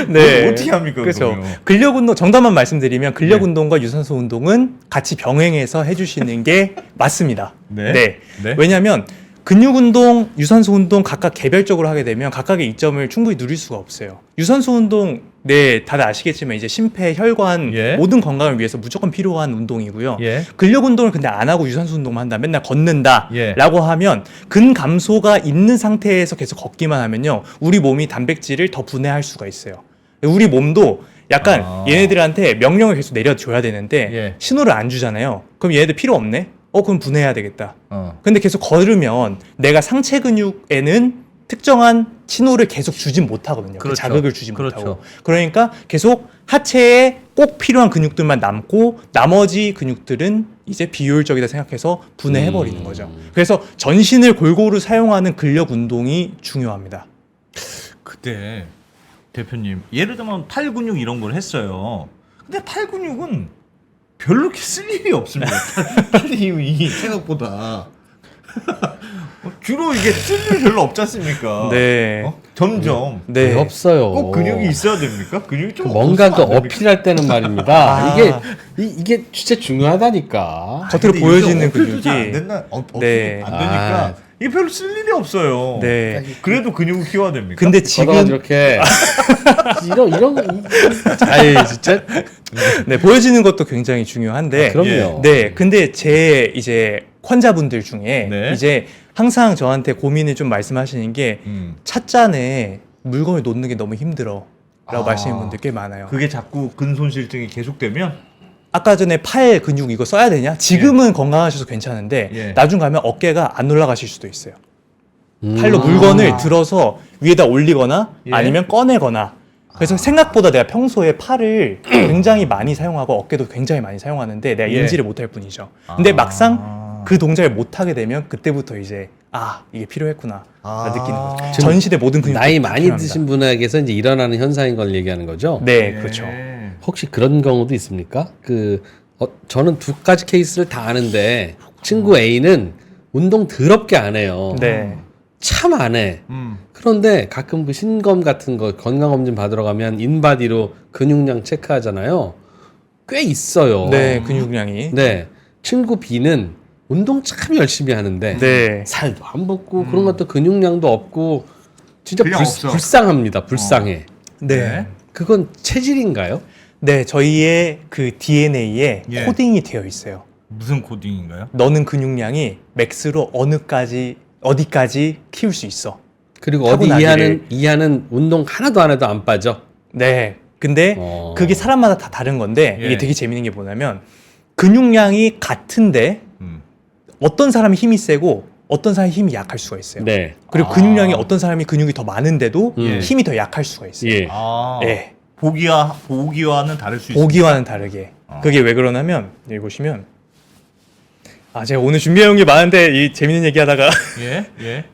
네. 어떻게 합니까? 그렇죠. 그러면? 근력 운동 정답만 말씀드리면 근력 네. 운동과 유산소 운동은 같이 병행해서 해주시는 게 맞습니다. 네. 네. 네. 왜냐하면 근육 운동, 유산소 운동 각각 개별적으로 하게 되면 각각의 이점을 충분히 누릴 수가 없어요. 유산소 운동, 네, 다들 아시겠지만 이제 심폐, 혈관 예. 모든 건강을 위해서 무조건 필요한 운동이고요. 예. 근력 운동을 근데 안 하고 유산소 운동만 한다, 맨날 걷는다라고 예. 하면 근 감소가 있는 상태에서 계속 걷기만 하면요, 우리 몸이 단백질을 더 분해할 수가 있어요. 우리 몸도 약간 얘네들한테 명령을 계속 내려줘야 되는데 예. 신호를 안 주잖아요. 그럼 얘네들 필요 없네? 그럼 분해해야 되겠다. 어. 근데 계속 걸으면 내가 상체 근육에는 특정한 신호를 계속 주진 못하거든요. 그 그렇죠. 자극을 주진 그렇죠. 못하고. 그러니까 계속 하체에 꼭 필요한 근육들만 남고 나머지 근육들은 이제 비효율적이다 생각해서 분해해버리는 거죠. 그래서 전신을 골고루 사용하는 근력 운동이 중요합니다. 그때 대표님 예를 들면 팔 근육 이런 걸 했어요. 근데 팔 근육은 별로 이렇게 쓸 일이 없습니다. 팔 힘이 생각보다 주로 이게 쓸 일이 별로 없지 않습니까? 네. 점점 네. 왜 없어요. 꼭 근육이 있어야 됩니까? 근육이 좀 뭔가 그 없으면 안 됩니까? 어필할 때는 말입니다. 이게 진짜 중요하다니까. 겉으로 근데 보여지는 요새 어필도 잘안 근육이. 된다. 네. 안 되니까 아. 이게 별로 쓸 일이 없어요. 네. 그래도 근육을 키워야 됩니까? 근데 걷어가지고 지금 이렇게 아이 진짜. 네, 보여지는 것도 굉장히 중요한데 그럼요. 네, 근데 제 이제 환자분들 중에 네. 이제 항상 저한테 고민을 좀 말씀하시는 게 찻잔에 물건을 놓는 게 너무 힘들어라고 말씀하시는 분들 꽤 많아요. 그게 자꾸 근손실증이 계속되면 아까 전에 팔 근육 이거 써야 되냐? 지금은 건강하셔서 괜찮은데 예. 나중 가면 어깨가 안 올라가실 수도 있어요. 팔로 물건을 들어서 위에다 올리거나 예. 아니면 꺼내거나. 그래서 생각보다 내가 평소에 팔을 굉장히 많이 사용하고 어깨도 굉장히 많이 사용하는데 내가 예. 인지를 못할 뿐이죠. 근데 막상 그 동작을 못하게 되면 그때부터 이제 이게 필요했구나 느끼는 거죠. 전 시대 모든 근육이 나이 다 많이 필요합니다. 드신 분에게서 이제 일어나는 현상인 걸 얘기하는 거죠. 네, 그렇죠. 혹시 그런 경우도 있습니까? 저는 두 가지 케이스를 다 아는데 친구 A는 운동 더럽게 안 해요. 네. 참 안 해. 그런데 가끔 그 신검 같은 거 건강검진 받으러 가면 인바디로 근육량 체크하잖아요. 꽤 있어요. 네, 근육량이. 네. 친구 B는 운동 참 열심히 하는데 네. 살도 안 붙고 그런 것도 근육량도 없고 진짜 그냥 없어. 불쌍합니다. 불쌍해. 네. 그건 체질인가요? 네, 저희의 그 DNA에 예. 코딩이 되어 있어요. 무슨 코딩인가요? 너는 근육량이 맥스로 어디까지 키울 수 있어. 그리고 어디 타고나기를. 이하는 운동 하나도 안 해도 안 빠져. 네. 근데 그게 사람마다 다 다른 건데 예. 이게 되게 재밌는 게 뭐냐면 근육량이 같은데 어떤 사람이 힘이 세고 어떤 사람이 힘이 약할 수가 있어요. 네. 그리고 근육량이 어떤 사람이 근육이 더 많은데도 힘이 더 약할 수가 있어요. 예. 예. 보기와는 다를 수 있어요. 보기와는 다르게. 그게 왜 그러냐면 여기 보시면 제가 오늘 준비해온 게 많은데 이 재밌는 얘기하다가 예, 예.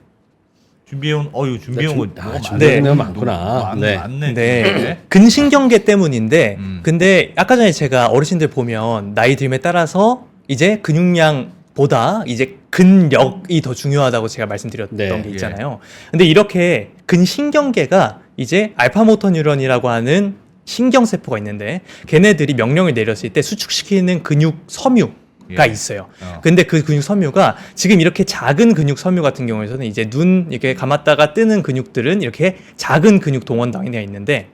준비해온 준비해온 거 뭐가 많네. 준비해온 거 많구나. 네. 네. 많네. 네. 근신경계 때문인데, 음. 근데 아까 전에 제가 어르신들 보면 나이 들에 따라서 이제 근육량보다 이제 근력이 더 중요하다고 제가 말씀드렸던 네. 게 있잖아요. 근데 이렇게 근신경계가 이제 알파모터 뉴런이라고 하는 신경세포가 있는데, 걔네들이 명령을 내렸을 때 수축시키는 근육 섬유가 예. 있어요. 어. 근데 그 근육 섬유가 지금 이렇게 작은 근육 섬유 같은 경우에는 이제 눈 이렇게 감았다가 뜨는 근육들은 이렇게 작은 근육 동원 단위가 있는데,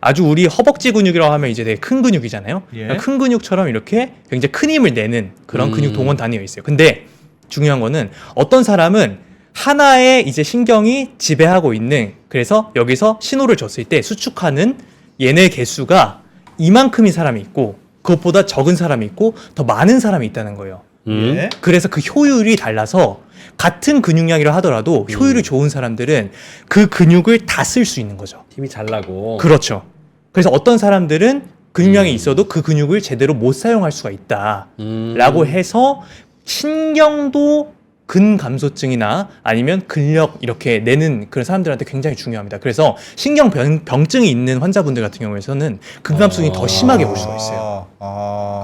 아주 우리 허벅지 근육이라고 하면 이제 되게 큰 근육이잖아요. 예. 그러니까 큰 근육처럼 이렇게 굉장히 큰 힘을 내는 그런 근육 동원 단위가 있어요. 근데 중요한 거는 어떤 사람은 하나의 이제 신경이 지배하고 있는, 그래서 여기서 신호를 줬을 때 수축하는 얘네 개수가 이만큼인 사람이 있고 그것보다 적은 사람이 있고 더 많은 사람이 있다는 거예요. 예. 그래서 그 효율이 달라서 같은 근육량이라 하더라도 효율이 좋은 사람들은 그 근육을 다 쓸 수 있는 거죠. 힘이 잘 나고. 그렇죠. 그래서 어떤 사람들은 근육량이 있어도 그 근육을 제대로 못 사용할 수가 있다라고 해서 신경도 근감소증이나 아니면 근력 이렇게 내는 그런 사람들한테 굉장히 중요합니다. 그래서 신경병증이 있는 환자분들 같은 경우에는 근감소증이 더 심하게 올 수가 있어요.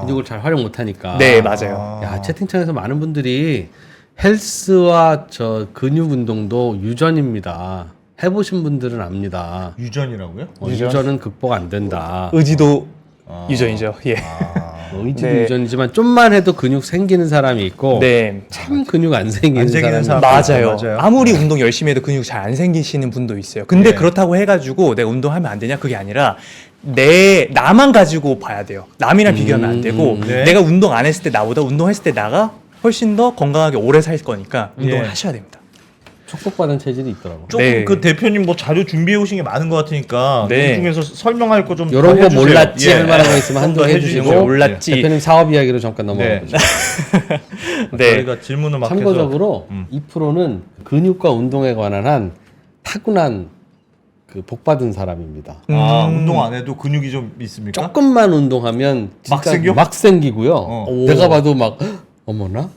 근육을 잘 활용 못하니까. 네, 맞아요. 야, 채팅창에서 많은 분들이 헬스와 저 근육 운동도 유전입니다. 해보신 분들은 압니다. 유전이라고요? 유전은 극복 안 된다. 의지도 유전이죠. 예. 의지도 네. 유전이지만 좀만 해도 근육 생기는 사람이 있고 네. 참 근육 안 생기는, 안 생기는 사람이 사람. 맞아요. 아무리 운동 열심히 해도 근육 잘 안 생기시는 분도 있어요. 근데 네. 그렇다고 해가지고 내가 운동하면 안 되냐? 그게 아니라 나만 가지고 봐야 돼요. 남이랑 비교하면 안 되고 네. 내가 운동 안 했을 때 나보다 운동했을 때 나가 훨씬 더 건강하게 오래 살 거니까 운동을 예. 하셔야 됩니다. 축복받은 체질이 있더라고. 조금 네. 그 대표님 뭐 자료 준비해 오신 게 많은 것 같으니까 네. 그 중에서 설명할 거 좀 이런 거 해주세요. 몰랐지 예. 할 만한 거 있으면 한두 개 해주시고. 해주시고 몰랐지. 대표님 사업 이야기로 잠깐 넘어가 네. 보죠. 네. 저희가 질문을 막 참고적으로 해서, 이 프로는 근육과 운동에 관한 한 타고난 그 복받은 사람입니다. 운동 안 해도 근육이 좀 있습니까? 조금만 운동하면 진짜 막 생겨? 막 생기고요. 어. 내가 봐도 막 "헉, 어머나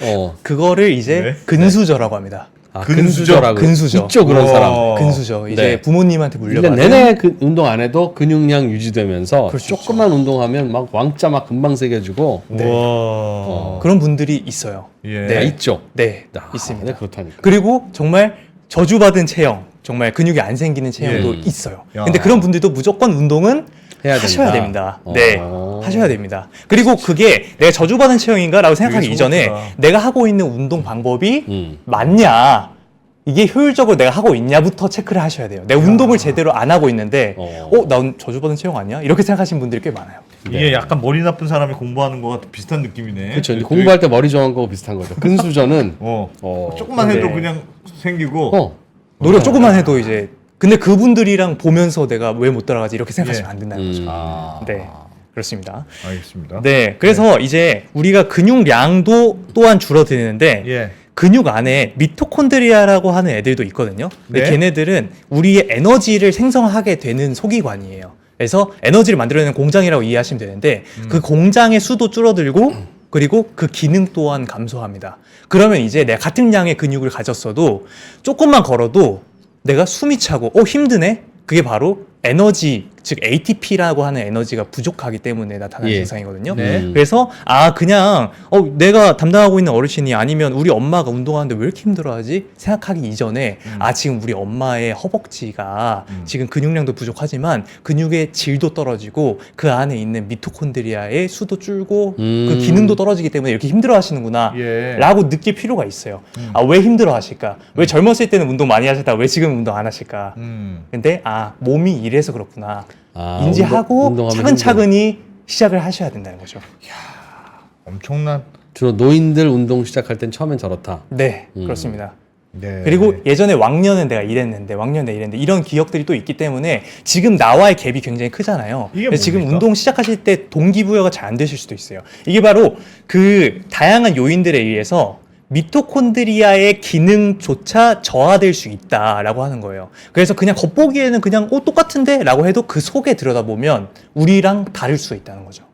뭐 그거를 이제 네. 근수저라고 합니다. 근수저라고 근수저. 있죠 그런 우와. 사람. 근수저. 이제 네. 부모님한테 1년 물려받은 내내 운동 안 해도 근육량 유지되면서 그렇죠. 조금만 운동하면 막 왕자 막 금방 새겨지고 네. 와. 그런 분들이 있어요. 예. 다 네. 있죠. 네, 아, 있습니다. 네, 그렇다니까. 그리고 정말 저주받은 체형, 정말 근육이 안 생기는 체형도 예. 있어요. 야. 근데 그런 분들도 무조건 운동은 해야 하셔야 된다. 됩니다. 네, 하셔야 됩니다. 그리고 그게 내가 저주받은 체형인가라고 생각하기 되게 이전에 소박하다. 내가 하고 있는 운동 방법이 맞냐, 이게 효율적으로 내가 하고 있냐부터 체크를 하셔야 돼요. 내가 운동을 제대로 안 하고 있는데, 나 저주받은 체형 아니야? 이렇게 생각하시는 분들이 꽤 많아요. 이게 약간 머리 나쁜 사람이 공부하는 거와 비슷한 느낌이네. 그렇죠. 이제 공부할 때 머리 정한 거고 비슷한 거죠. 근수저는 조금만 해도 네. 그냥 생기고 노력 조금만 해도 이제, 근데 그분들이랑 보면서 내가 왜 못 따라가지 이렇게 생각하시면 안 된다는 거죠. 네, 그렇습니다. 알겠습니다. 네, 그래서 이제 우리가 근육량도 또한 줄어드는데 예. 근육 안에 미토콘드리아라고 하는 애들도 있거든요. 근데 네. 걔네들은 우리의 에너지를 생성하게 되는 소기관이에요. 그래서 에너지를 만들어내는 공장이라고 이해하시면 되는데 그 공장의 수도 줄어들고 그리고 그 기능 또한 감소합니다. 그러면 이제 내가 같은 양의 근육을 가졌어도 조금만 걸어도 내가 숨이 차고 힘드네? 그게 바로 에너지, 즉 ATP라고 하는 에너지가 부족하기 때문에 나타나는 예. 증상이거든요. 네. 그래서 그냥 내가 담당하고 있는 어르신이 아니면 우리 엄마가 운동하는데 왜 이렇게 힘들어하지? 생각하기 이전에 지금 우리 엄마의 허벅지가 지금 근육량도 부족하지만 근육의 질도 떨어지고 그 안에 있는 미토콘드리아의 수도 줄고 그 기능도 떨어지기 때문에 이렇게 힘들어하시는구나 예. 라고 느낄 필요가 있어요. 왜 힘들어하실까? 왜 젊었을 때는 운동 많이 하셨다가 왜 지금 운동 안 하실까? 근데 몸이 이래서 그렇구나 인지하고 운동하면 차근차근히 시작을 하셔야 된다는 거죠. 엄청난. 주로 노인들 운동 시작할 땐 처음엔 저렇다. 네, 그렇습니다. 네. 그리고 예전에 왕년은 내가 이랬는데 이런 기억들이 또 있기 때문에 지금 나와의 갭이 굉장히 크잖아요. 이게 그래서 지금 뭡니까? 운동 시작하실 때 동기부여가 잘 안 되실 수도 있어요. 이게 바로 그 다양한 요인들에 의해서 미토콘드리아의 기능조차 저하될 수 있다라고 하는 거예요. 그래서 그냥 겉보기에는 그냥 똑같은데 라고 해도 그 속에 들여다보면 우리랑 다를 수 있다는 거죠.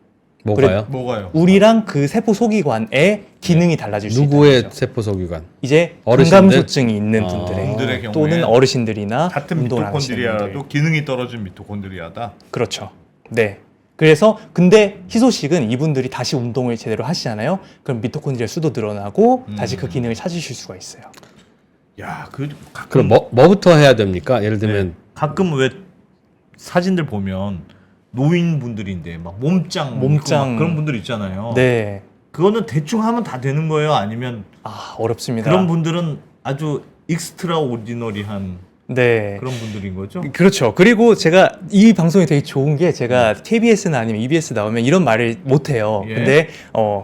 뭐가요? 뭐가요? 우리랑 그 세포 소기관의 기능이 달라질 수 누구의 있다는 거죠. 세포 소기관? 이제 어르신들? 근감소증이 있는 아. 분들의 분들의 경우에 또는 어르신들이나 같은 운동을 안 하시는 분들. 미토콘드리아라도 기능이 떨어진 미토콘드리아다. 그렇죠. 네. 그래서 근데 희소식은 이분들이 다시 운동을 제대로 하시잖아요. 그럼 미토콘드리아 수도 늘어나고 다시 그 기능을 찾으실 수가 있어요. 야, 그 가끔 그럼 뭐부터 해야 됩니까? 예를 들면 가끔 왜 사진들 보면 노인분들인데 막 몸짱 몸짱. 막 그런 분들 있잖아요. 네. 그거는 대충 하면 다 되는 거예요? 아니면 아, 어렵습니다. 그런 분들은 아주 익스트라 오디너리한 네. 그런 분들인 거죠? 그렇죠. 그리고 제가 이 방송이 되게 좋은 게 제가 KBS나 아니면 EBS 나오면 이런 말을 못 해요. 예. 근데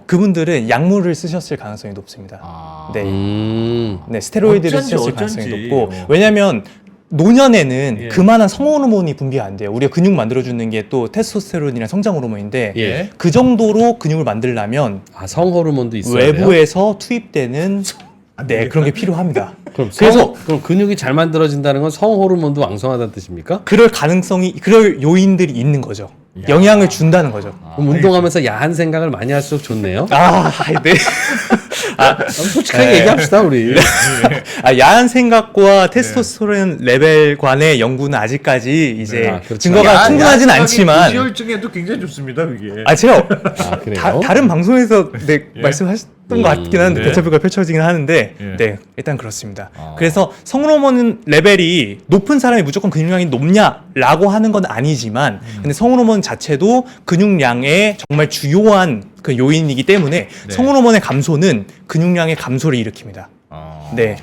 그분들은 약물을 쓰셨을 가능성이 높습니다. 아. 네. 음. 네, 스테로이드를 어쩐지, 쓰셨을 어쩐지. 가능성이 높고 왜냐면 노년에는 예. 그만한 성호르몬이 분비가 안 돼요. 우리가 근육 만들어주는 게 또 테스토스테론이랑 성장 호르몬인데 예. 그 정도로 근육을 만들려면 아, 성호르몬도 있어야 돼요. 외부에서 투입되는 네 그런 게 필요합니다. 그럼 그래서 그럼 근육이 잘 만들어진다는 건 성호르몬도 왕성하다는 뜻입니까? 그럴 요인들이 있는 거죠. 영향을 준다는 거죠. 그럼 운동하면서 야한 생각을 많이 할수록 좋네요. 아, 네. 솔직하게 네. 얘기합시다 우리. 야한 생각과 테스토스테론 레벨 관의 연구는 아직까지 이제 아, 그렇죠. 증거가 충분하진 않지만 비혈증에도 굉장히 좋습니다, 그게. 제가 아, 그래요? 다른 방송에서 네, 말씀하셨던 것 같긴 한데 네. 대처표가 펼쳐지긴 하는데 예. 네 일단 그렇습니다. 아. 그래서 성호르몬 레벨이 높은 사람이 무조건 근육량이 높냐라고 하는 건 아니지만 근데 성호르몬 자체도 근육량의 정말 주요한 그 요인이기 때문에 네. 성호르몬의 감소는 근육량의 감소를 일으킵니다. 아, 네.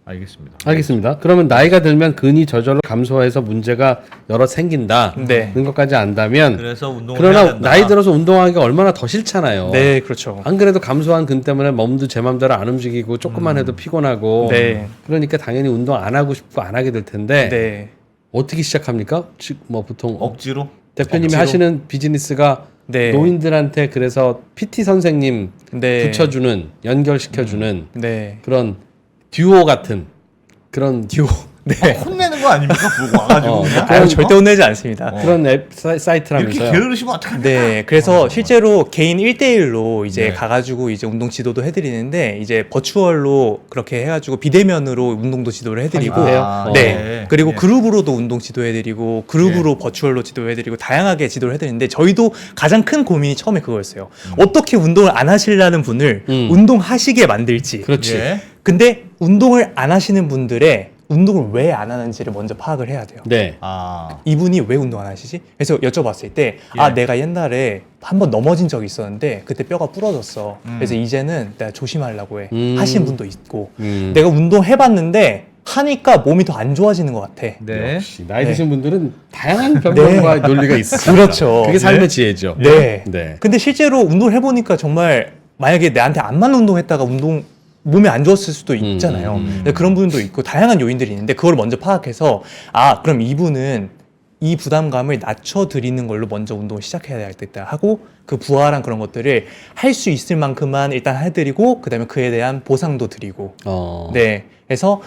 알겠습니다. 알겠습니다. 그러면 나이가 들면 근이 저절로 감소해서 문제가 여러 생긴다. 네. 그런 것까지 안다면 그래서 운동을 해야 그러나 된다. 나이 들어서 운동하기가 얼마나 더 싫잖아요. 네, 그렇죠. 안 그래도 감소한 근 때문에 몸도 제 맘대로 안 움직이고 조금만 해도 피곤하고 네. 그러니까 당연히 운동 안 하고 싶고 안 하게 될 텐데 네. 어떻게 시작합니까? 뭐 보통 억지로 대표님이 억지로. 하시는 비즈니스가 네. 노인들한테 그래서 PT 선생님 네. 붙여주는 연결시켜주는 네. 그런 듀오 같은 그런 듀오 네. 혼내는 거 아닙니까? 그거 와가지고 그냥? 아유, 절대 혼내지 않습니다. 그런 앱 이렇게 사이트라면서요. 게으르시면 어떡합니까? 네, 그래서 실제로 개인 1대1로 이제 네. 가가지고 이제 운동 지도도 해드리는데 이제 버추얼로 그렇게 해가지고 비대면으로 운동도 지도를 해드리고 아, 네. 네. 그리고 네. 그룹으로도 운동 지도해드리고 그룹으로 버추얼로 지도해드리고 다양하게 지도를 해드리는데 저희도 가장 큰 고민이 처음에 그거였어요. 어떻게 운동을 안 하시려는 분을 운동하시게 만들지. 그렇지. 예. 근데 운동을 안 하시는 분들의 운동을 왜 안 하는지를 먼저 파악을 해야 돼요. 네. 아, 이분이 왜 운동 안 하시지? 그래서 여쭤봤을 때, 예. 내가 옛날에 한번 넘어진 적이 있었는데 그때 뼈가 부러졌어. 그래서 이제는 내가 조심하려고 해. 하신 분도 있고, 내가 운동 해봤는데 하니까 몸이 더 안 좋아지는 것 같아. 네. 역시 나이 드신 분들은 다양한 변명과 논리가 있습니다. 그렇죠. 그게 삶의 지혜죠. 네. 네. 근데 실제로 운동을 해보니까 정말 만약에 나한테 안 맞는 운동 했다가 몸이 안 좋았을 수도 있잖아요. 근데 그런 부분도 있고 다양한 요인들이 있는데 그걸 먼저 파악해서 그럼 이분은 이 부담감을 낮춰드리는 걸로 먼저 운동을 시작해야 되겠다 하고 그 부활한 그런 것들을 할 수 있을 만큼만 일단 해드리고 그 다음에 그에 대한 보상도 드리고 네. 그래서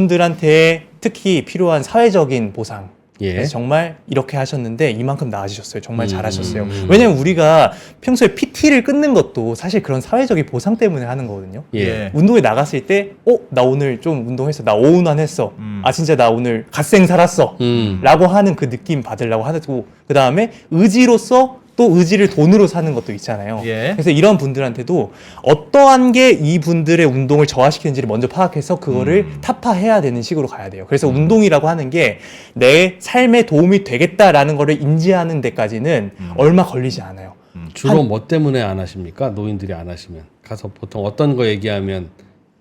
이분들한테 특히 필요한 사회적인 보상 예. 그래서 정말 이렇게 하셨는데 이만큼 나아지셨어요. 정말 잘하셨어요. 왜냐면 우리가 평소에 PT를 끊는 것도 사실 그런 사회적인 보상 때문에 하는 거거든요. 예. 운동에 나갔을 때, 나 오늘 좀 운동했어. 나 오운환 했어. 진짜 나 오늘 갓생 살았어. 라고 하는 그 느낌 받으려고 하고, 그 다음에 의지로서 또 의지를 돈으로 사는 것도 있잖아요. 예. 그래서 이런 분들한테도 어떠한 게 이분들의 운동을 저하시키는지를 먼저 파악해서 그거를 타파해야 되는 식으로 가야 돼요. 그래서 운동이라고 하는 게 내 삶에 도움이 되겠다라는 거를 인지하는 데까지는 얼마 걸리지 않아요. 주로 뭐 때문에 안 하십니까? 노인들이 안 하시면 가서 보통 어떤 거 얘기하면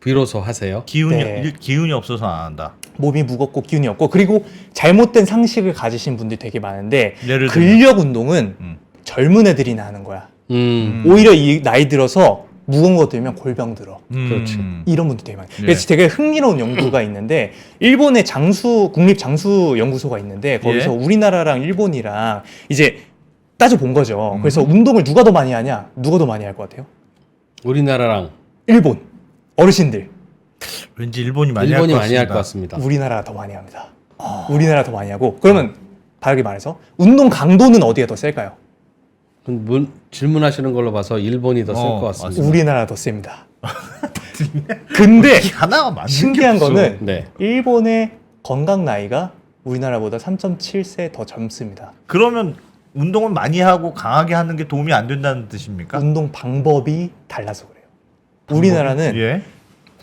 비로소 하세요? 기운이 없어서 안 한다. 몸이 무겁고 기운이 없고 그리고 잘못된 상식을 가지신 분들이 되게 많은데 예를 들면? 근력 운동은 젊은 애들이나 하는 거야. 오히려 이 나이 들어서 무거운 거 들면 골병 들어. 그렇지. 이런 분들 되게 많아요. 그래서 되게 흥미로운 연구가 있는데 일본의 국립 장수 연구소가 있는데 거기서 예. 우리나라랑 일본이랑 이제 따져 본 거죠. 그래서 운동을 누가 더 많이 하냐? 누가 더 많이 할 것 같아요? 우리나라랑 일본 어르신들. 왠지 일본이 많이 일본이 할 것 많이 할 같습니다. 것 같습니다. 우리나라가 더 많이 합니다. 우리나라 더 많이 하고 그러면 다르게 말해서 운동 강도는 어디가 더 셀까요? 질문하시는 걸로 봐서 일본이 더 쓸 것 같습니다. 맞습니다. 우리나라 더 셉니다. 근데 하나가 맞는 신기한 게 없어. 거는 네. 일본의 건강 나이가 우리나라보다 3.7세 더 젊습니다. 그러면 운동을 많이 하고 강하게 하는 게 도움이 안 된다는 뜻입니까? 운동 방법이 달라서 그래요. 우리나라는 예.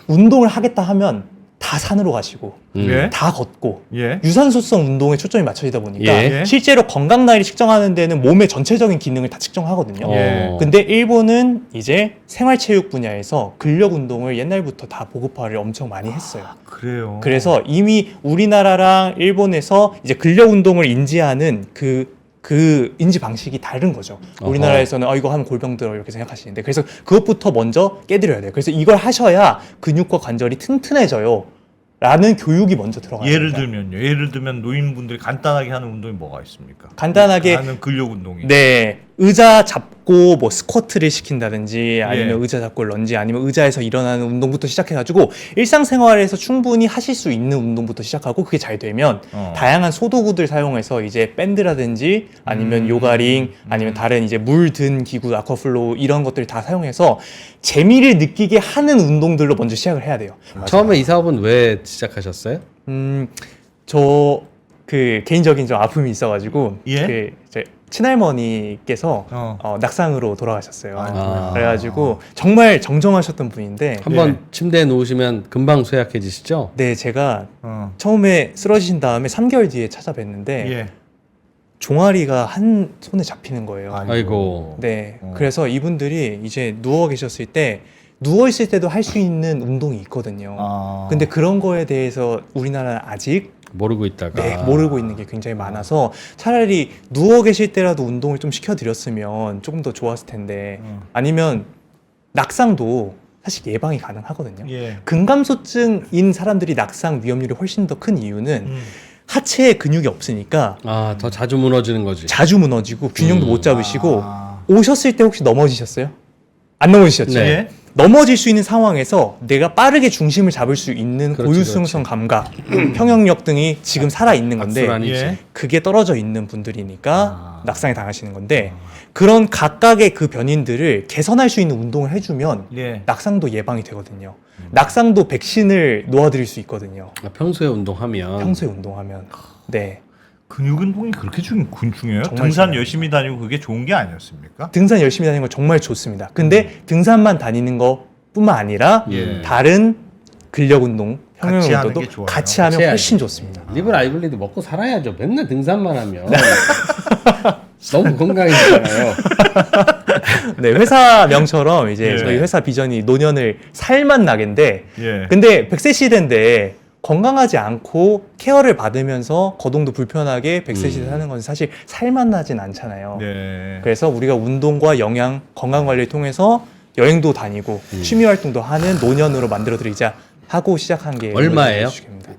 운동을 하겠다 하면 다 산으로 가시고 예. 다 걷고 예. 유산소성 운동에 초점이 맞춰지다 보니까 예. 실제로 건강 나이를 측정하는 데는 몸의 전체적인 기능을 다 측정하거든요. 예. 근데 일본은 이제 생활체육 분야에서 근력 운동을 옛날부터 다 보급화를 엄청 많이 했어요. 그래요. 그래서 이미 우리나라랑 일본에서 이제 근력 운동을 인지하는 그 인지 방식이 다른 거죠. 어허. 우리나라에서는 이거 하면 골병 들어 이렇게 생각하시는데 그래서 그것부터 먼저 깨드려야 돼요. 그래서 이걸 하셔야 근육과 관절이 튼튼해져요. 라는 교육이 먼저 들어가요. 예를 들면 노인분들이 간단하게 하는 운동이 뭐가 있습니까? 간단하게 하는 근력 운동이. 네, 의자 잡고 뭐 스쿼트를 시킨다든지 아니면 예. 의자 잡고 런지 아니면 의자에서 일어나는 운동부터 시작해가지고 일상생활에서 충분히 하실 수 있는 운동부터 시작하고 그게 잘 되면 다양한 소도구들 사용해서 이제 밴드라든지 아니면 요가링 아니면 다른 이제 물 든 기구 아쿠아플로우 이런 것들 다 사용해서 재미를 느끼게 하는 운동들로 먼저 시작을 해야 돼요. 처음에 이 사업은 왜 시작하셨어요? 저 그 개인적인 좀 아픔이 있어가지고 예? 그 제 친할머니께서 어. 낙상으로 돌아가셨어요. 아. 그래가지고 정말 정정하셨던 분인데 한번 예. 침대에 누우시면 금방 쇠약해지시죠? 네 제가 어. 처음에 쓰러지신 다음에 3개월 뒤에 찾아뵀는데 예. 종아리가 한 손에 잡히는 거예요. 아이고. 네, 어. 그래서 이분들이 이제 누워 계셨을 때 누워 있을 때도 할 수 있는 운동이 있거든요. 아. 근데 그런 거에 대해서 우리나라는 아직 모르고 있다가. 네, 모르고 있는 게 굉장히 많아서 차라리 누워 계실 때라도 운동을 좀 시켜드렸으면 조금 더 좋았을 텐데 아니면 낙상도 사실 예방이 가능하거든요. 예. 근감소증인 사람들이 낙상 위험률이 훨씬 더 큰 이유는 하체에 근육이 없으니까 아, 더 자주 무너지는 거지. 자주 무너지고 균형도 못 잡으시고 아. 오셨을 때 혹시 넘어지셨어요? 안 넘어지셨죠? 네. 넘어질 수 있는 상황에서 내가 빠르게 중심을 잡을 수 있는 그렇지, 고유수용성 감각, 평형력 등이 지금 살아 있는 건데 악순환이지. 예. 그게 떨어져 있는 분들이니까 아. 낙상에 당하시는 건데 그런 각각의 그 변인들을 개선할 수 있는 운동을 해주면 예. 낙상도 예방이 되거든요. 낙상도 백신을 놓아드릴 수 있거든요. 아, 평소에 운동하면. 평소에 운동하면. 네. 근육 운동이 그렇게 중요해요? 정말 등산 중요해요. 열심히 다니고 그게 좋은 게 아니었습니까? 등산 열심히 다니는 거 정말 좋습니다. 근데 등산만 다니는 것뿐만 아니라 예. 다른 근력 운동, 평형 같이 하는 운동도 게 좋아요. 같이 하면 같이 훨씬 해야지. 좋습니다. 리블 아이블리도 먹고 살아야죠. 맨날 등산만 하면. 너무 건강해지잖아요. 네, 회사명처럼 이제 예. 저희 회사 비전이 노년을 살만 나게인데 예. 근데 100세 시대인데 건강하지 않고 케어를 받으면서 거동도 불편하게 100세 시대 사는 건 사실 살만 나진 않잖아요. 네. 그래서 우리가 운동과 영양, 건강 관리를 통해서 여행도 다니고 취미 활동도 하는 노년으로 만들어 드리자 하고 시작한 게 얼마예요? 주식입니다.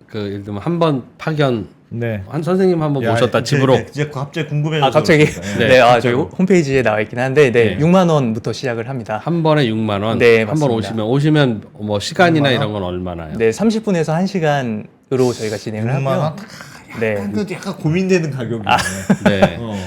그 예를 들면 한 번 파견 네. 한 선생님 한 번 야, 모셨다 이제, 집으로. 이제 갑자기 궁금해서. 갑자기 그렇습니다. 네, 네, 저희 진짜로. 홈페이지에 나와 있긴 한데 네, 네. 6만 원부터 시작을 합니다. 한 번에 6만 원. 네, 한 번 맞습니다. 오시면 뭐 시간이나 6만 원? 이런 건 얼마나요? 네, 30분에서 1시간으로 저희가 진행을 6만 원? 하고요. 네. 약간 고민되는 가격이네. 네.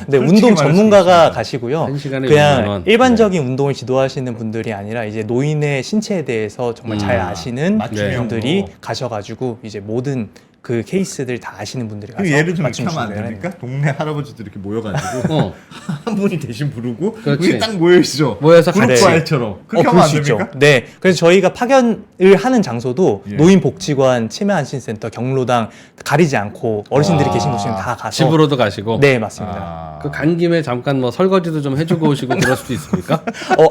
네, 솔직히 운동 말할 수 전문가가 있습니다. 가시고요. 한 시간에 6만 그냥 원. 일반적인 운동을 지도하시는 분들이 아니라 이제 노인의 신체에 대해서 정말 잘 아시는 맞춤형으로. 분들이 가셔가지고 이제 모든 그 케이스들 다 아시는 분들이 가서 그럼 예를 들면 맞춤 이렇게 하면 안 진행을 됩니까? 동네 할아버지들 이렇게 모여가지고 어. 한 분이 대신 부르고 그렇지. 우리 딱 모여있죠. 모여서 그룹 같이. 과외처럼 그렇게 그럴 하면 안 수 있죠. 됩니까? 네, 그래서 저희가 파견을 하는 장소도 예. 노인복지관, 치매안심센터, 경로당 가리지 않고 어르신들이 계신 곳이면 다 가서 집으로도 가시고. 네, 맞습니다. 아. 그 간 김에 잠깐 뭐 설거지도 좀 해주고 오시고 그럴 수도 있습니까?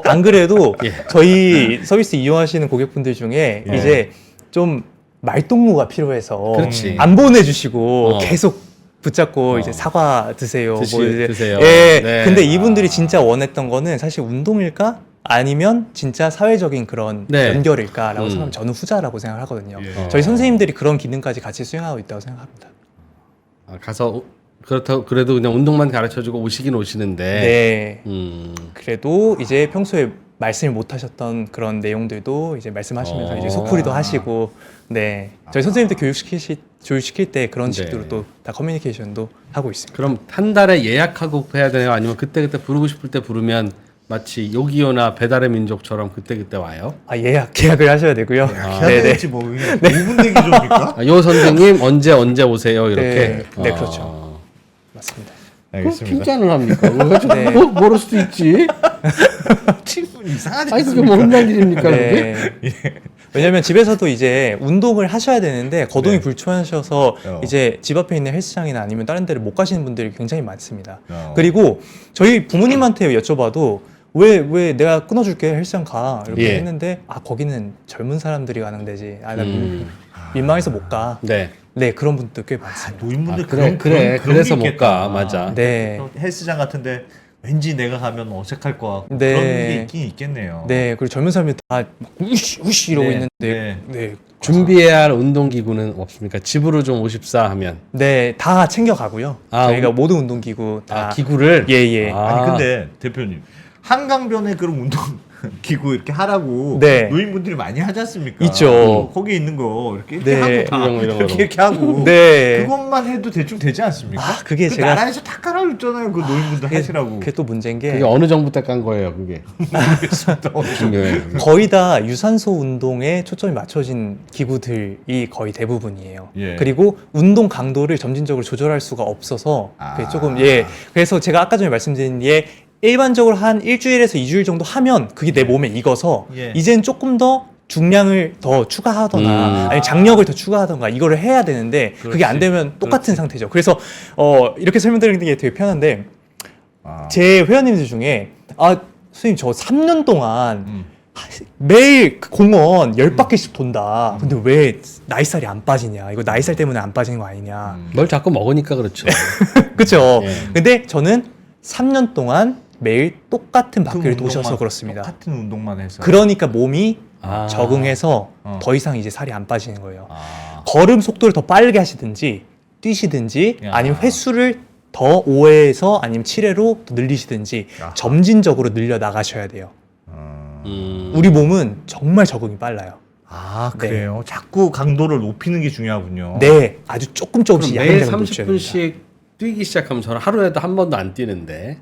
안 그래도 예. 저희 서비스 이용하시는 고객분들 중에 예. 이제 좀 말동무가 필요해서 그렇지. 안 보내주시고 어. 계속 붙잡고 이제 사과 드세요. 드세요. 예. 네. 근데 이분들이 진짜 원했던 거는 사실 운동일까? 아니면 진짜 사회적인 그런 네. 연결일까라고 생각하면 저는 후자라고 생각하거든요. 예. 저희 선생님들이 그런 기능까지 같이 수행하고 있다고 생각합니다. 아, 가서 그렇다고 그래도 그냥 운동만 가르쳐주고 오시긴 오시는데. 네. 음. 그래도 이제 평소에 말씀을 못 하셨던 그런 내용들도 이제 말씀하시면서 이제 어. 속풀이도 하시고, 네, 저희 선생님들 교육시킬 때 그런 네. 식으로 또 다 커뮤니케이션도 하고 있습니다. 그럼 한 달에 예약하고 해야 되나요? 아니면 그때그때 부르고 싶을 때 부르면 마치 요기요나 배달의 민족처럼 그때그때 와요? 아, 예약을 하셔야 되고요. 해야 네네. 되겠지 뭐 5분 대기 좀입니까? 아, 요 선생님 언제 오세요? 이렇게. 네, 그렇죠. 맞습니다. 알겠습니다. 핀잔을 합니까? 그거 네. 모를 수도 있지. 친분 이상하지 아니 그게 뭐 혼날 일입니까? 그게? 네. 왜냐면 집에서도 이제 운동을 하셔야 되는데 거동이 네. 불편하셔서 어. 이제 집 앞에 있는 헬스장이나 아니면 다른 데를 못 가시는 분들이 굉장히 많습니다. 어. 그리고 저희 부모님한테 여쭤봐도 왜 내가 끊어줄게 헬스장 가 이렇게 예. 했는데 아 거기는 젊은 사람들이 가는 데지 나 음. 민망해서 못 가. 네. 네 그런 분들 꽤 많습니다. 노인분들 그래, 그래서 못 가. 맞아. 네. 헬스장 같은데 왠지 내가 가면 어색할 것 같고 네. 그런 게 있긴 있겠네요. 네 그리고 젊은 사람들이 다 우시 이러고 네. 있는데 네. 네. 준비해야 할 운동기구는 없습니까? 집으로 좀 오십사 하면. 네, 다 챙겨가고요. 아, 저희가 모든 운동기구 다. 기구를? 예. 아니 근데 대표님 한강변에 그런 운동 기구 이렇게 하라고 네. 노인분들이 많이 하지 않습니까? 있죠. 거기 있는 거 이렇게 네. 하고 다 이런 거로. 이렇게 하고 네. 그것만 해도 대충 되지 않습니까? 아, 그게 그 제가- 나라에서 다 깔아줬잖아요. 그 노인분들 하시라고. 그게 또 문제인 게 그게 어느 정부 때 깐 거예요, 그게? 중요해. 거의 다 유산소 운동에 초점이 맞춰진 기구들이 거의 대부분이에요. 예. 그리고 운동 강도를 점진적으로 조절할 수가 없어서 그게 아. 조금 그래서 제가 아까 전에 말씀드린 게 일반적으로 한 일주일에서 2주일 정도 하면 그게 내 몸에 익어서 예. 이제는 조금 더 중량을 더 추가하거나 아니면 장력을 더 추가하던가 이거를 해야 되는데 그게 안 되면 똑같은 상태죠. 그래서 이렇게 설명드리는 게 되게 편한데 아. 제 회원님들 중에 선생님 저 3년 동안 음. 매일 그 공원 10바퀴씩 돈다. 근데 왜 나이살이 안 빠지냐? 이거 나이살 때문에 안 빠지는 거 아니냐? 뭘 자꾸 먹으니까 그렇죠. 그쵸? 예. 근데 저는 3년 동안 매일 똑같은 그 바퀴를 운동만- 도셔서 그렇습니다. 똑같은 운동만 해서. 그러니까 몸이 아. 적응해서 어. 더 이상 이제 살이 안 빠지는 거예요. 아. 걸음 속도를 더 빠르게 하시든지 뛰시든지 야. 아니면 횟수를 더 5회에서 아니면 7회로 늘리시든지 야하. 점진적으로 늘려 나가셔야 돼요. 우리 몸은 정말 적응이 빨라요. 아 네. 그래요. 자꾸 강도를 높이는 게 중요하군요. 네, 아주 조금씩 그럼 매일 야금야금 높여야 됩니다. 30분씩 뛰기 시작하면 저는 하루에도 한 번도 안 뛰는데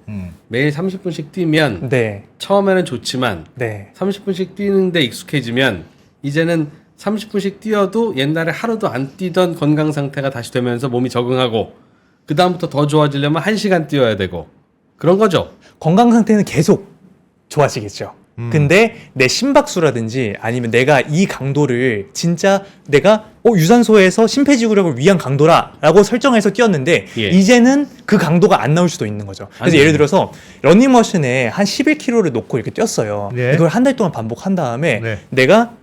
매일 30분씩 뛰면 네, 처음에는 좋지만 네, 30분씩 뛰는데 익숙해지면 이제는 30분씩 뛰어도 옛날에 하루도 안 뛰던 건강 상태가 다시 되면서 몸이 적응하고 그 다음부터 더 좋아지려면 1시간 뛰어야 되고 그런 거죠. 건강 상태는 계속 좋아지겠죠. 근데 내 심박수라든지 아니면 내가 이 강도를 진짜 내가 유산소에서 심폐지구력을 위한 강도라라고 설정해서 뛰었는데 예. 이제는 그 강도가 안 나올 수도 있는 거죠. 그래서 아니, 예를 들어서 러닝머신에 한 11kg를 놓고 이렇게 뛰었어요. 네. 이걸 한 달 동안 반복한 다음에 네. 내가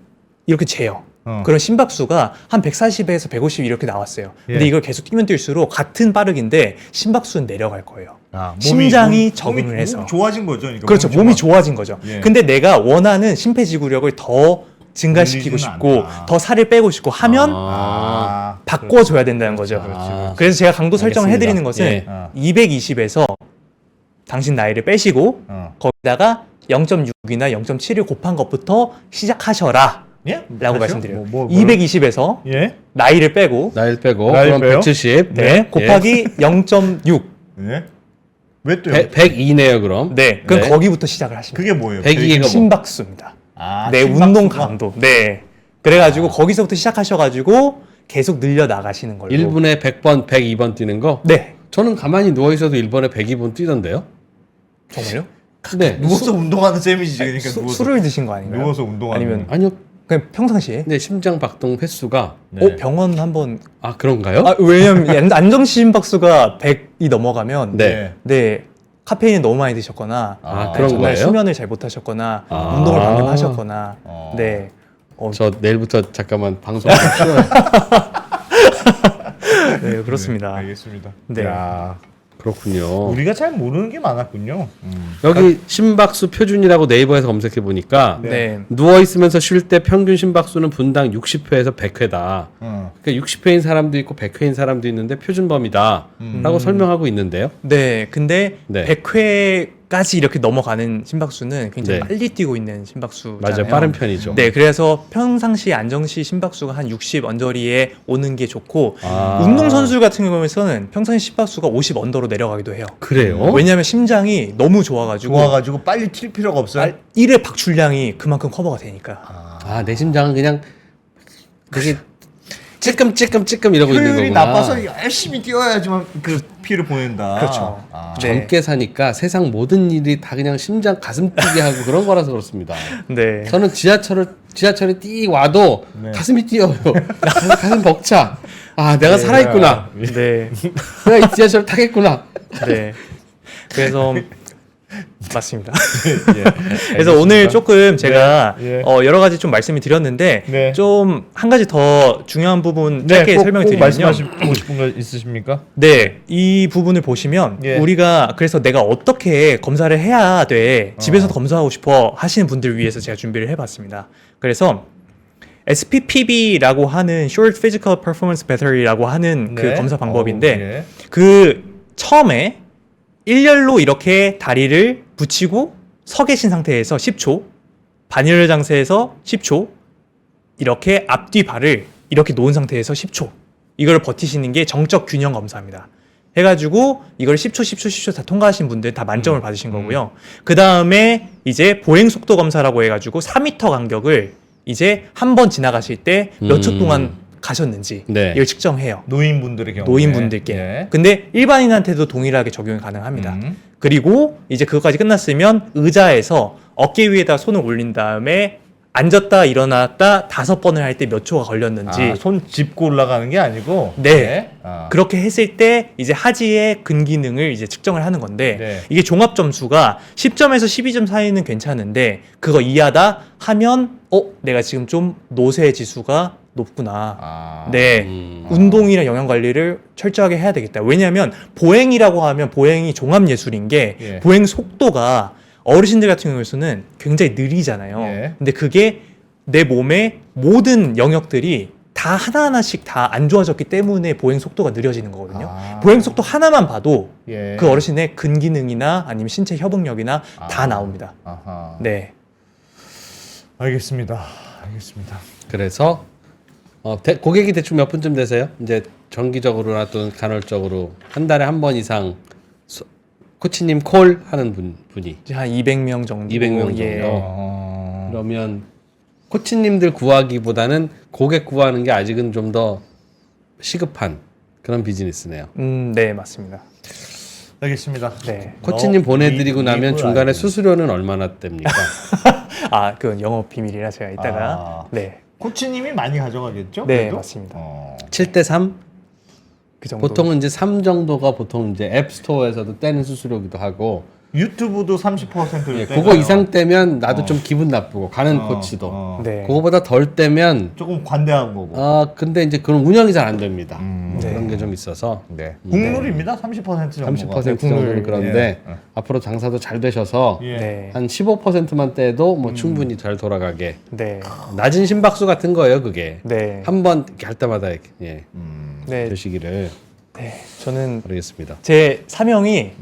이렇게 재요. 어. 그런 심박수가 한 140에서 150 이렇게 나왔어요. 근데 예. 이걸 계속 뛰면 뛸수록 같은 빠르기인데 심박수는 내려갈 거예요. 아, 심장이 적응을 해서. 몸이 좋아진 거죠. 그러니까 그렇죠. 몸이 좋아진 거죠. 예. 근데 내가 원하는 심폐지구력을 더 증가시키고 늘리지는 싶고 않다. 더 살을 빼고 싶고 하면 아, 바꿔줘야 된다는 거죠. 그렇지. 그래서 제가 강도 설정을 알겠습니다. 해드리는 것은 예. 어. 220에서 당신 나이를 빼시고 어. 거기다가 0.6이나 0.7을 곱한 것부터 시작하셔라 예? 라고 다시요? 말씀드려요. 뭐, 220에서 예? 나이를 빼고 나일 빼고 나일 그럼 빼요? 170 네, 곱하기 0.6 예? 왜 또요? 102네요 그럼. 네, 그럼 네. 거기부터 시작을 하시면 그게 뭐예요? 102 가 뭐? 심박수입니다. 아, 네, 심박수가? 운동 강도. 네. 그래가지고 거기서부터 시작하셔가지고 계속 늘려 나가시는 걸로. 1분에 100번 102번 뛰는 거. 네. 저는 가만히 누워 있어도 1번에 102번 뛰던데요. 정말요? 네. 누워서 운동하는 셈이지. 그러니까 누워서. 술을 드신 거 아닌가요? 누워서 운동하는 아니면 아니요. 그냥 평상시에? 네, 심장 박동 횟수가 네. 병원 한번. 아 그런가요? 왜냐면 안정 심박수가 100이 넘어가면 네. 네. 카페인을 너무 많이 드셨거나 아, 그런 정말 거예요? 수면을 잘 못하셨거나 아. 운동을 방금 하셨거나 어. 네. 저 내일부터 잠깐만 방송 좀 쉬어요. 네, 그렇습니다. 알겠습니다. 네. 야, 그렇군요. 우리가 잘 모르는 게 많았군요. 여기 심박수 표준이라고 네이버에서 검색해 보니까 네. 누워 있으면서 쉴 때 평균 심박수는 분당 60회에서 100회다. 어. 그러니까 60회인 사람도 있고 100회인 사람도 있는데 표준범위다라고 설명하고 있는데요. 네, 근데 네. 100회 까지 이렇게 넘어가는 심박수는 굉장히 네. 빨리 뛰고 있는 심박수잖아요. 맞아요. 빠른 편이죠. 네, 그래서 평상시 안정시 심박수가 한 60 언저리에 오는 게 좋고 아. 운동선수 같은 경우에는 평상시 심박수가 50 언더로 내려가기도 해요. 그래요? 왜냐하면 심장이 너무 좋아가지고 좋아가지고 빨리 튈 필요가 없어요. 1회 박출량이 그만큼 커버가 되니까. 아, 내 심장은 그냥 되게 찌끔 이러고 있는 효율이 거구나. 나빠서 열심히 뛰어야지만 그 피를 보낸다. 그렇죠. 아. 네. 젊게 사니까 세상 모든 일이 다 그냥 심장 가슴 뛰게 하고 그런 거라서 그렇습니다. 네. 저는 지하철에 띠 와도 네. 가슴이 뛰어요. 가슴 벅차. 아, 내가 살아있구나. 네. 내가 이 지하철을 타겠구나. 네. 그래서 맞습니다. 예. 그래서 오늘 조금 제가 예. 여러 가지 좀 말씀을 드렸는데 네. 좀 한 가지 더 중요한 부분 짧게 꼭 설명을 드리면요. 말씀하시고 싶은 거 있으십니까? 네, 이 부분을 보시면 예. 우리가 그래서 내가 어떻게 검사를 해야 돼 집에서도 검사하고 싶어 하시는 분들 위해서 제가 준비를 해봤습니다. 그래서 SPPB라고 하는 Short Physical Performance Battery라고 하는 그 네. 검사 방법인데 예. 그 처음에 일렬로 이렇게 다리를 붙이고 서 계신 상태에서 10초, 반일열 장세에서 10초, 이렇게 앞뒤 발을 이렇게 놓은 상태에서 10초. 이걸 버티시는 게 정적 균형 검사입니다. 해가지고 이걸 10초 다 통과하신 분들 다 만점을 받으신 거고요. 그 다음에 이제 보행 속도 검사라고 해가지고 4m 간격을 이제 한 번 지나가실 때 몇 초 동안 가셨는지 네. 이걸 측정해요. 노인분들의 경우 노인분들께. 예. 근데 일반인한테도 동일하게 적용이 가능합니다. 음. 그리고 이제 그것까지 끝났으면 의자에서 어깨 위에다 손을 올린 다음에 앉았다 일어났다 5번을 할 때 몇 초가 걸렸는지 손 짚고 올라가는 게 아니고 네. 아. 그렇게 했을 때 이제 하지의 근기능을 이제 측정을 하는 건데 네. 이게 종합 점수가 10점에서 12점 사이는 괜찮은데 그거 이하다 하면 내가 지금 좀 노쇠 지수가 높구나. 아. 네. 운동이랑 영양 관리를 철저하게 해야 되겠다. 왜냐하면 보행이라고 하면 보행이 종합 예술인 게 예. 보행 속도가 어르신들 같은 경우에는 굉장히 느리잖아요. 예. 근데 그게 내 몸의 모든 영역들이 다 하나하나씩 다 안 좋아졌기 때문에 보행 속도가 느려지는 거거든요. 아. 보행 속도 하나만 봐도 예. 그 어르신의 근기능이나 아니면 신체 협응력이나 다 나옵니다. 아하. 네. 알겠습니다. 그래서 고객이 대충 몇 분쯤 되세요? 이제 정기적으로나 또는 간헐적으로 한 달에 한 번 이상 코치님 콜 하는 분이 이제 한 200명 정도. 200명 정도. 예. 그러면 코치님들 구하기보다는 고객 구하는 게 아직은 좀 더 시급한 그런 비즈니스네요. 네, 맞습니다. 알겠습니다. 네. 코치님 보내드리고 나면 중간에 알고. 수수료는 얼마나 됩니까? 그건 영업 비밀이라 제가 이따가 아. 네. 코치님이 많이 가져가겠죠? 네, 그래도? 맞습니다. 7대 3? 그 정도. 보통은 이제 3 정도가 보통 이제 앱스토어에서도 떼는 수수료기도 하고 유튜브도 30%를 예, 그거 이상 떼면 나도 좀 기분 나쁘고 가는 코치도 네. 그거보다 덜 떼면 조금 관대한 거고. 근데 이제 그런 운영이 잘 안 됩니다. 네. 그런 게 좀 있어서 네. 국룰입니다. 30% 정도가. 30% 정도는 그런데 예. 앞으로 장사도 잘 되셔서 예. 네. 한 15%만 떼도 뭐 충분히 잘 돌아가게 네. 낮은 심박수 같은 거예요 그게 네. 한 번 할 때마다 예, 네. 되시기를 네. 저는 바라겠습니다. 제 사명이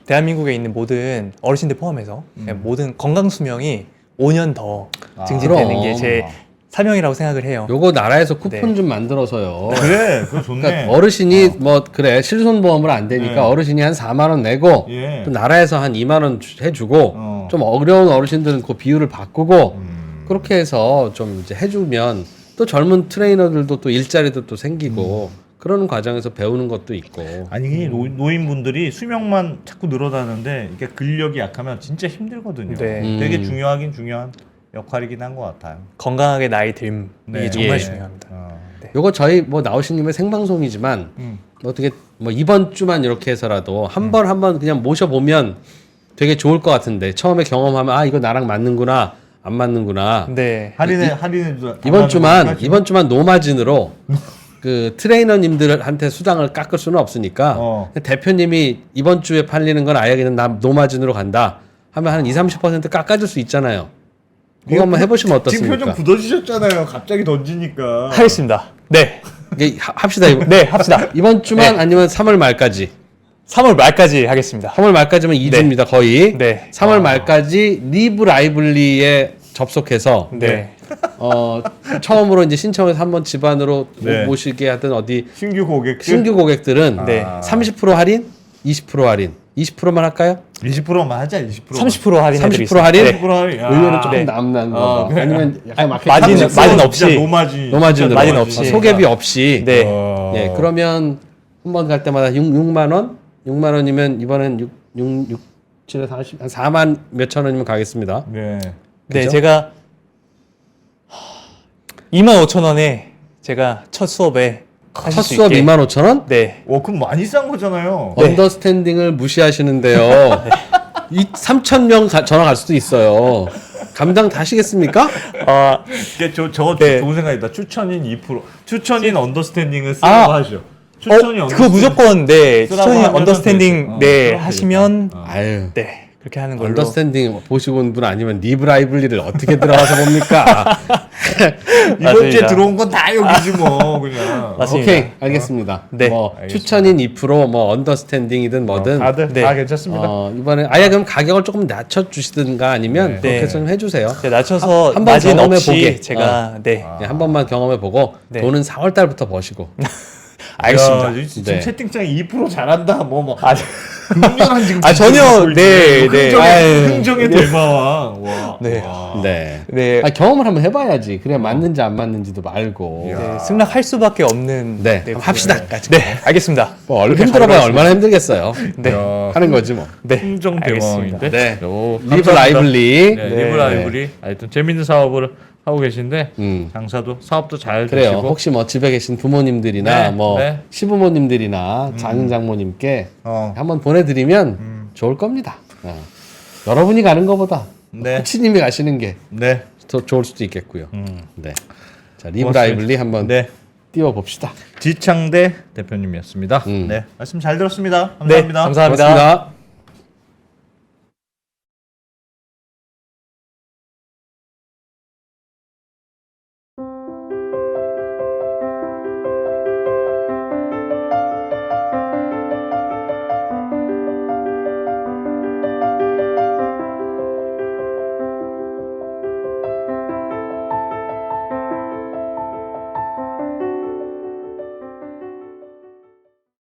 대한민국에 있는 모든 어르신들 포함해서 모든 건강 수명이 5년 더 증진되는 그럼. 게 제 사명이라고 생각을 해요. 요거 나라에서 쿠폰 네. 좀 만들어서요. 그래, 그거 좋네. 그러니까 어르신이 뭐 그래 실손보험을 안 되니까 네. 어르신이 한 4만 원 내고 예. 또 나라에서 한 2만 원 해주고 좀 어려운 어르신들은 그 비율을 바꾸고 그렇게 해서 좀 이제 해주면 또 젊은 트레이너들도 또 일자리도 또 생기고 그런 과정에서 배우는 것도 있고 아니 노인분들이 수명만 자꾸 늘어나는데 이게 근력이 약하면 진짜 힘들거든요. 네. 되게 중요하긴 중요한 역할이긴 한 것 같아요. 건강하게 나이 듦 네. 이게 정말 예. 중요합니다. 요거 저희 뭐 나오신님의 생방송이지만 어떻게 뭐 이번 주만 이렇게 해서라도 한 번 그냥 모셔보면 되게 좋을 것 같은데 처음에 경험하면 이거 나랑 맞는구나 안 맞는구나 네. 할인해 이번 주만 노마진으로 그 트레이너님들한테 수당을 깎을 수는 없으니까 대표님이 이번 주에 팔리는 건 아예 그냥 나 노마진으로 간다 하면 한 20-30% 깎아줄 수 있잖아요. 그거 한번 해보시면 지금 어떻습니까? 표정 굳어지셨잖아요. 갑자기 던지니까. 하겠습니다. 네. 이게 합시다 이번. 네, 합시다. 이번 주만 아니면 3월 말까지. 3월 말까지 하겠습니다. 3월 말까지면 2주입니다 거의. 네. 3월 말까지 리브 라이블리에 접속해서 네. 처음으로 이제 신청해서 한번 집안으로 네. 모시게 하든 어디 신규 고객들 신규 고객들은 네. 30% 할인, 20% 할인, 20%만 할까요? 20%만 하자. 20%. 30% 할인해드리겠습니다. 30% 할인? 네. 30% 할인. 야. 의외로 조금 네. 남는 어, 거 아니면 약간 마진- 마케팅 마진 없이. 진짜 노마진. 노마진으로 마진 없이. 소개비 없이 네. 예, 그러면 한 번 갈 때마다 6만 원? 6만 원이면 이번엔 6 7에 40, 한 4만 몇천 원이면 가겠습니다. 네. 네, 그죠? 제가 25,000원에 제가 첫 수업에 첫 하실 수 수업 있게. 2만 5천 원? 네. 그럼 많이 싼 거잖아요. 네. 언더스탠딩을 무시하시는데요. 이 3,000명 전화 갈 수도 있어요. 감당 다 하시겠습니까? 이게 저 네. 좋은 생각이다. 추천인 2%. 추천인 언더스탠딩을 쓰라고 아. 하죠. 추천인 그거 무조건 네, 쓰라고 추천이 하면은 언더스탠딩 되죠. 네, 그럼 하시면 아유. 네. 그렇게 하는 걸로. 언더스탠딩 보시고 온 분 아니면 리브 라이블리를 어떻게 들어가서 봅니까? 이번 주에 맞습니다. 들어온 건 다 여기지 뭐 그냥. 맞습니다. 오케이 알겠습니다. 네, 뭐 알겠습니다. 추천인 2%뭐 언더스탠딩이든 뭐든 다들 네. 다 괜찮습니다. 이번에 아예 그럼 가격을 조금 낮춰 주시든가 아니면 네. 그렇게 네. 좀 해주세요. 네, 낮춰서 한번 마진 경험해 없이 보게. 제가 네. 네, 한 번만 경험해 보고 네. 돈은 4월 달부터 버시고. 알겠습니다. 야, 지금 네. 채팅창에 2% 잘한다. 뭐 아, 극렬한 지금. 아, 전혀, 네, 네. 아유. 흥정의 대마왕. 와. 네. 와. 네. 네. 경험을 한번 해봐야지. 그래야 맞는지 안 맞는지도 말고. 네, 승낙할 수밖에 없는 네, 한번 합시다. 네, 알겠습니다. 뭐 힘들어봐야 얼마나 힘들겠어요. 네. 야, 하는 거지 뭐. 네. 흥정 알겠습니다. 대마왕인데. 네. 요, 리브 감사합니다. 라이블리. 네, 네. 리브 라이블리. 하여튼 재밌는 사업을 하고 계신데 장사도 사업도 잘 그래요. 되시고. 혹시 뭐 집에 계신 부모님들이나 네, 뭐 네. 시부모님들이나 작은 장모님께 어. 한번 보내드리면 좋을 겁니다. 여러분이 가는 것보다 네. 코치님이 가시는 게 네. 더 좋을 수도 있겠고요. 네. 자, 리브 고맙습니다. 라이블리 한번 네. 띄워봅시다. 지창대 대표님이었습니다. 네. 말씀 잘 들었습니다. 네, 감사합니다. 감사합니다. 고맙습니다.